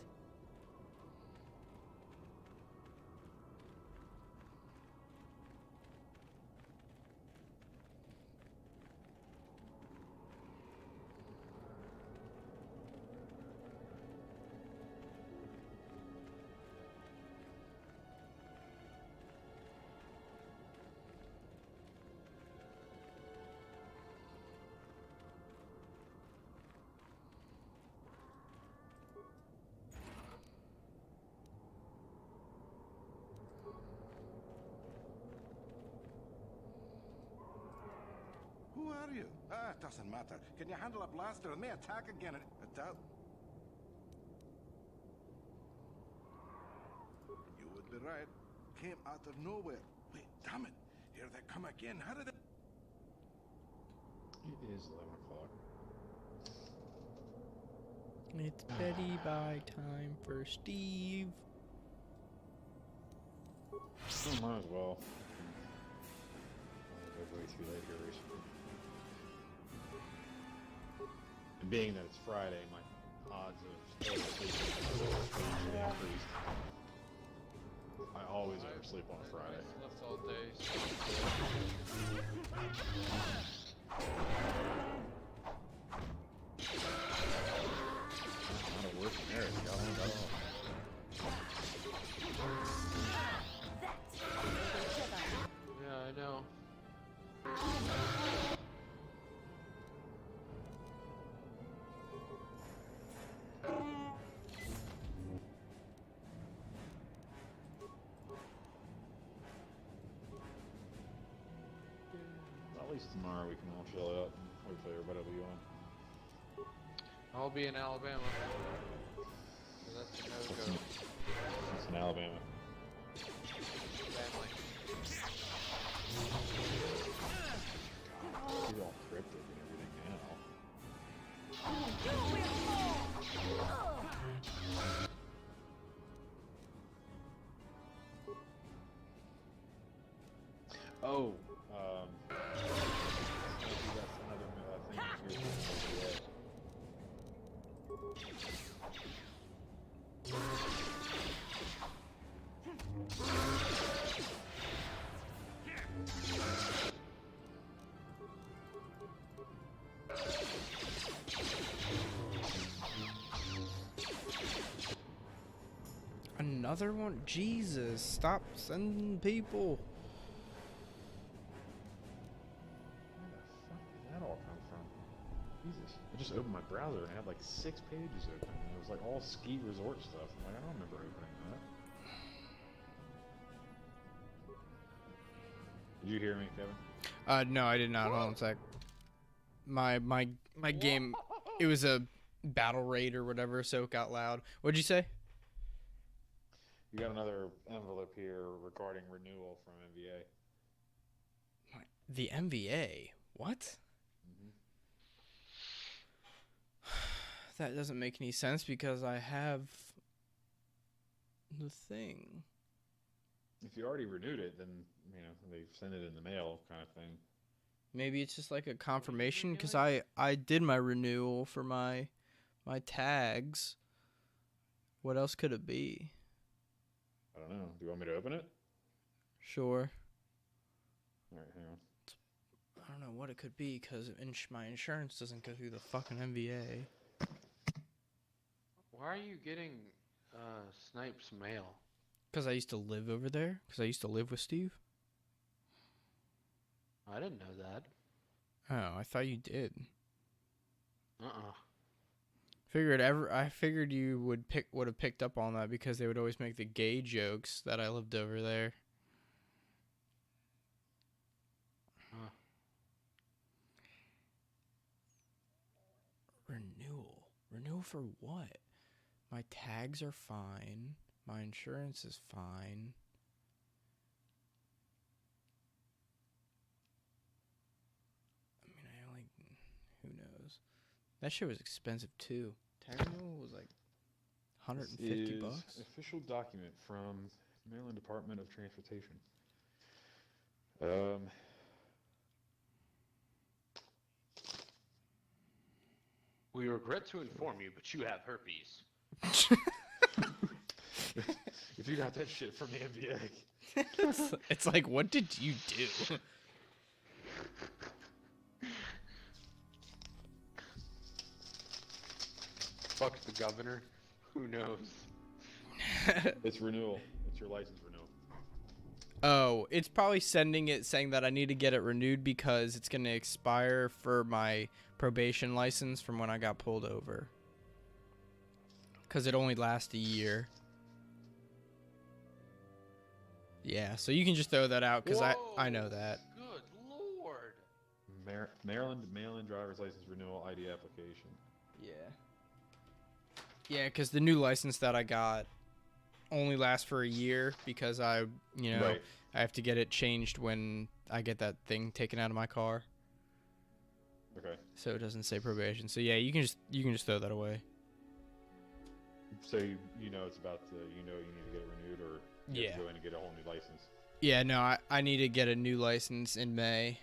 S8: Who are you? Ah, it doesn't matter. Can you handle a blaster? It may attack again. I doubt. You would be right. Came out of nowhere. Wait, damn it. Here they come again. How did it...
S2: It is 11 o'clock.
S3: It's Betty by time for Steve.
S2: Oh, might as well. I'll way too late here recently. And being that it's Friday, my odds of staying asleep increased. I always oversleep on a Friday.
S1: Left all day.
S2: Not a worse marriage, y'all know that all.
S1: Yeah, I know.
S2: At least tomorrow we can all chill out. Hopefully everybody will be on.
S1: I'll be in Alabama. So that's a no-go.
S2: It's in Alabama.
S1: Family.
S2: He's all cryptic and everything now. Oh, that's another thing here.
S3: Another one? Jesus, stop sending people.
S2: Where the fuck did that all come from? Jesus. I just opened my browser and it had like 6 pages open. And it was like all ski resort stuff. I'm like, I don't remember opening that. Did you hear me, Kevin?
S3: No, I did not. Hold on a sec. my game. It was a battle raid or whatever, so it got loud. What'd you say?
S2: You got another envelope here regarding renewal from MVA.
S3: The MVA? What? That doesn't make any sense because I have the thing.
S2: If you already renewed it, then they send it in the mail, kind of thing.
S3: Maybe it's just like a confirmation because I did my renewal for my tags. What else could it be?
S2: I don't know. Do you want me to open it?
S3: Sure.
S2: All right, hang on.
S3: I don't know what it could be because my insurance doesn't go through the fucking MVA.
S1: Why are you getting Snipes mail?
S3: Because I used to live over there. Because I used to live with Steve.
S1: I didn't know that.
S3: Oh, I thought you did.
S1: Uh-uh.
S3: I figured you would have picked up on that because they would always make the gay jokes that I lived over there.
S1: Huh.
S3: Renewal for what? My tags are fine. My insurance is fine. Who knows? That shit was expensive too. Tag renewal was like $150.
S2: Official document from Maryland Department of Transportation.
S1: We regret to inform you, but you have herpes.
S2: If you got that shit from the NBA.
S3: It's like, what did you do?
S1: Fuck the governor. Who knows?
S2: It's renewal. It's your license renewal.
S3: Oh, it's probably sending it saying that I need to get it renewed because it's going to expire for my probation license from when I got pulled over. Because it only lasts a year. Yeah, so you can just throw that out because I know that.
S1: Good lord.
S2: Maryland mail-in driver's license renewal ID application.
S3: Yeah. Yeah, because the new license that I got only lasts for a year because I have to get it changed when I get that thing taken out of my car.
S2: Okay.
S3: So it doesn't say probation. So yeah, you can just throw that away.
S2: So you know it's about to, you need to get it renewed, or you have to go in and get a whole new license.
S3: Yeah, no, I need to get a new license in May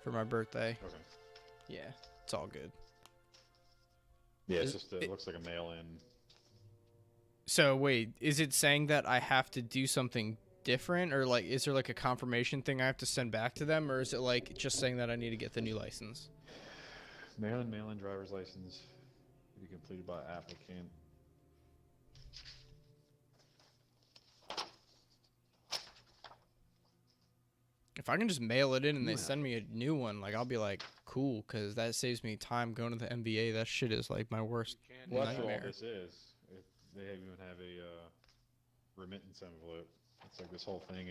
S3: for my birthday.
S2: Okay.
S3: Yeah, it's all good.
S2: Yeah, it's just it looks like a mail-in.
S3: So wait, is it saying that I have to do something different, or like is there like a confirmation thing I have to send back to them, or is it like just saying that I need to get the new license?
S2: Maryland mail-in driver's license to be completed by applicant.
S3: If I can just mail it in and they send me a new one, like I'll be like, cool, because that saves me time going to the MBA. That shit is like my worst
S2: Well, that's what
S3: nightmare.
S2: all this is. They even have a remittance envelope. It's like this whole thing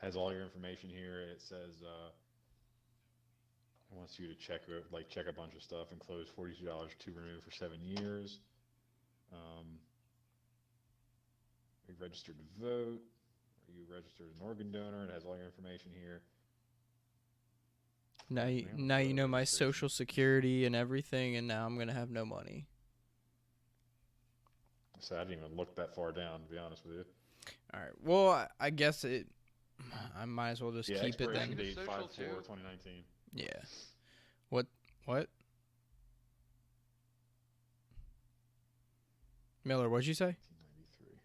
S2: has all your information here. It says it wants you to check a bunch of stuff, enclose $42 to renew for 7 years. Are you registered to vote? Are you registered as an organ donor? It has all your information here.
S3: Now you know my social security and everything, and now I'm gonna have no money.
S2: So I didn't even look that far down, to be honest with you.
S3: All right. Well, I guess I might as well just keep it then.
S2: Date 5/4/2019.
S3: Yeah. What? Miller, what'd you say?
S2: 1993.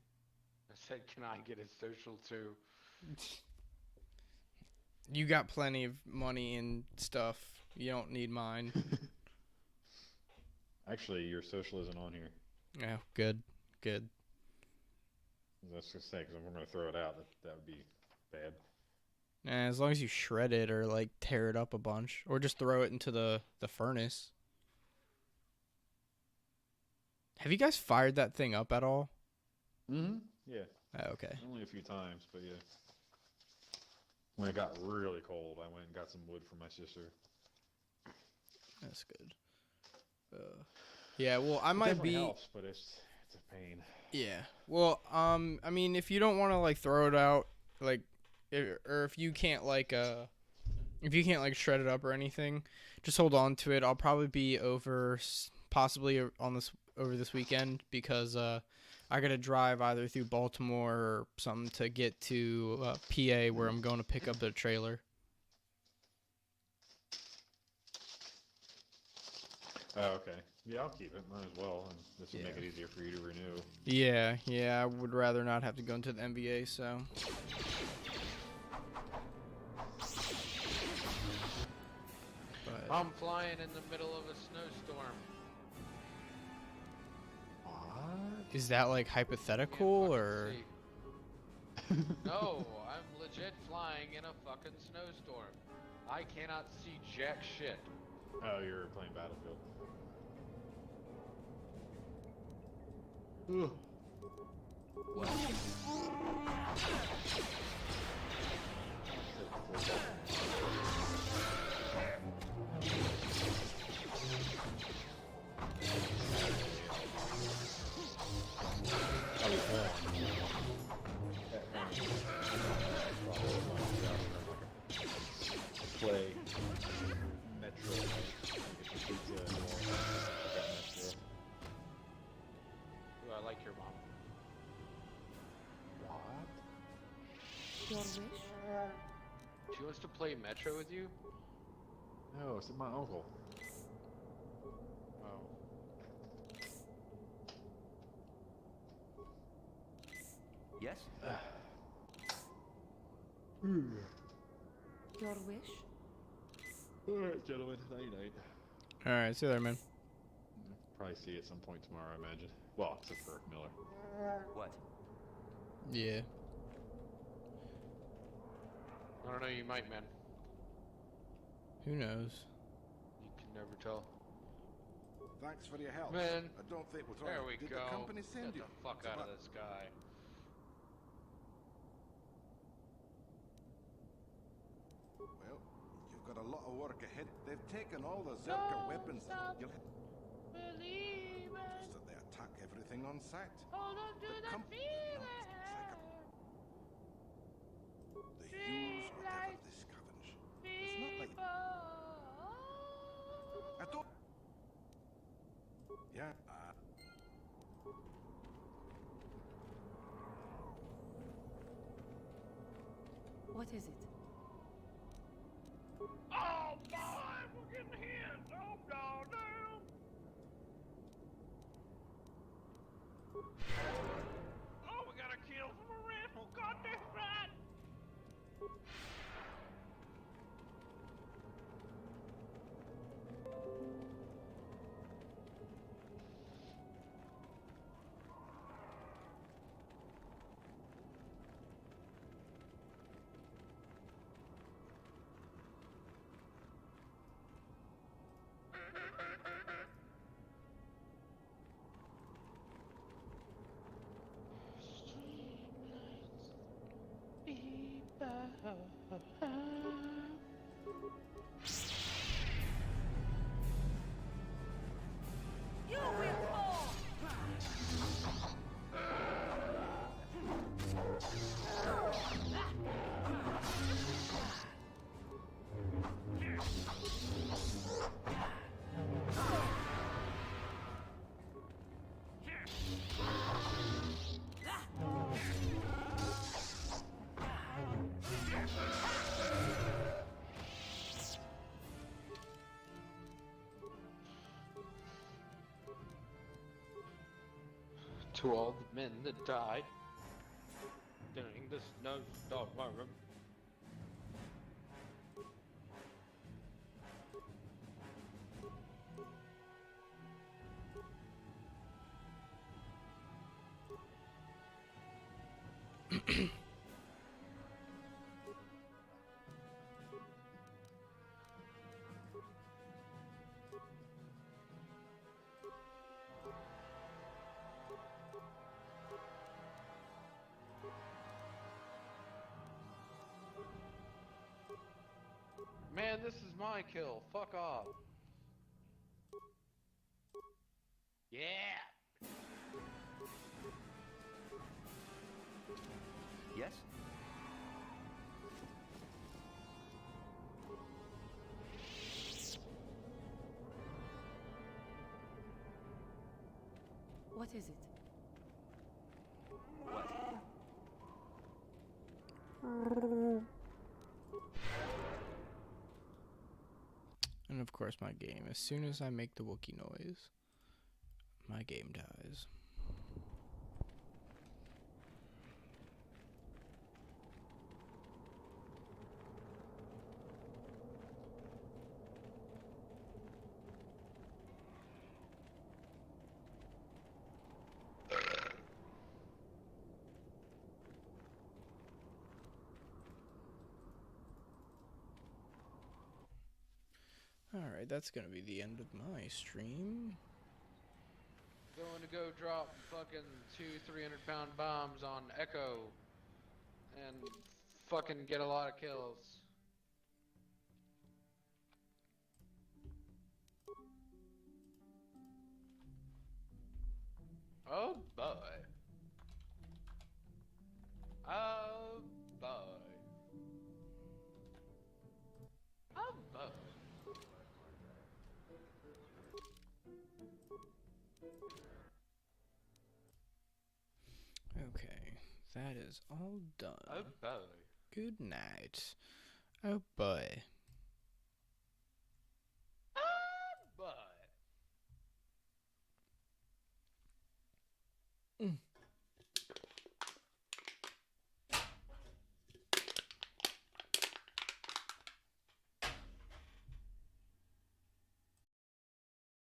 S1: I said, can I get his social too?
S3: You got plenty of money and stuff. You don't need mine.
S2: Actually, your social isn't on here.
S3: Yeah, good.
S2: I was just saying, because if we're going to throw it out, that would be bad.
S3: As long as you shred it or like tear it up a bunch, or just throw it into the furnace. Have you guys fired that thing up at all?
S2: Mm-hmm. Yeah.
S3: Oh, okay.
S2: Only a few times, but yeah. When it got really cold, I went and got some wood from my sister.
S3: That's good. Yeah, well, I
S2: It
S3: might
S2: definitely
S3: be.
S2: helps, but it's a pain.
S3: Yeah. Well, I mean, if you don't want to like throw it out, like, or if you can't like shred it up or anything, just hold on to it. I'll probably be over possibly on this over this weekend because I gotta drive either through Baltimore or something to get to PA where I'm going to pick up the trailer.
S2: Oh, okay. Yeah, I'll keep it. Might as well. And this will make it easier for you to renew.
S3: Yeah. I would rather not have to go into the NBA, so. But
S1: I'm flying in the middle of a snowstorm.
S2: What?
S3: is that like hypothetical or?
S1: No, I'm legit flying in a fucking snowstorm. I cannot see jack shit.
S2: Oh, you're playing Battlefield. Play Metro.
S1: Ooh, I like your mom.
S2: What?
S5: Your wish?
S1: She wants to play Metro with you?
S2: No, it's my uncle.
S1: Oh.
S11: Yes?
S5: Your wish?
S2: Alright, gentlemen. Night-night.
S3: Alright, see you there, man.
S2: Probably see you at some point tomorrow, I imagine. Well, except for Miller.
S11: What?
S3: Yeah.
S1: I don't know, you might, man.
S3: Who knows?
S1: You can never tell.
S13: Thanks for your help.
S1: Man.
S13: I don't think we'll try.
S1: There we
S13: Did
S1: go.
S13: the company send
S1: Get
S13: you?
S1: the fuck out of this guy.
S13: Well, you've got a lot of work ahead. They've taken all the Zerka weapons. You'll
S1: Believe
S13: notice that they attack everything on sight.
S1: Hold on to
S13: The company they use whatever they scavenge. It's not like I don't. Yeah.
S5: What is it?
S1: Oh boy, we're getting hit! Oh goddamn! Oh, we got a kill from a rifle. Goddamn right!
S10: You will fall!
S1: To all the men that died during the snowstorm. Man, this is my kill. Fuck off. Yeah.
S11: Yes?
S5: What is it?
S11: What?
S3: And of course my game, as soon as I make the Wookiee noise, my game dies. Alright, that's gonna be the end of my stream.
S1: Going to go drop fucking 200-300-pound bombs on Echo and fucking get a lot of kills. Oh boy. Oh boy. Oh boy.
S3: Okay, that is all done.
S1: Oh boy.
S3: Good night. Oh boy.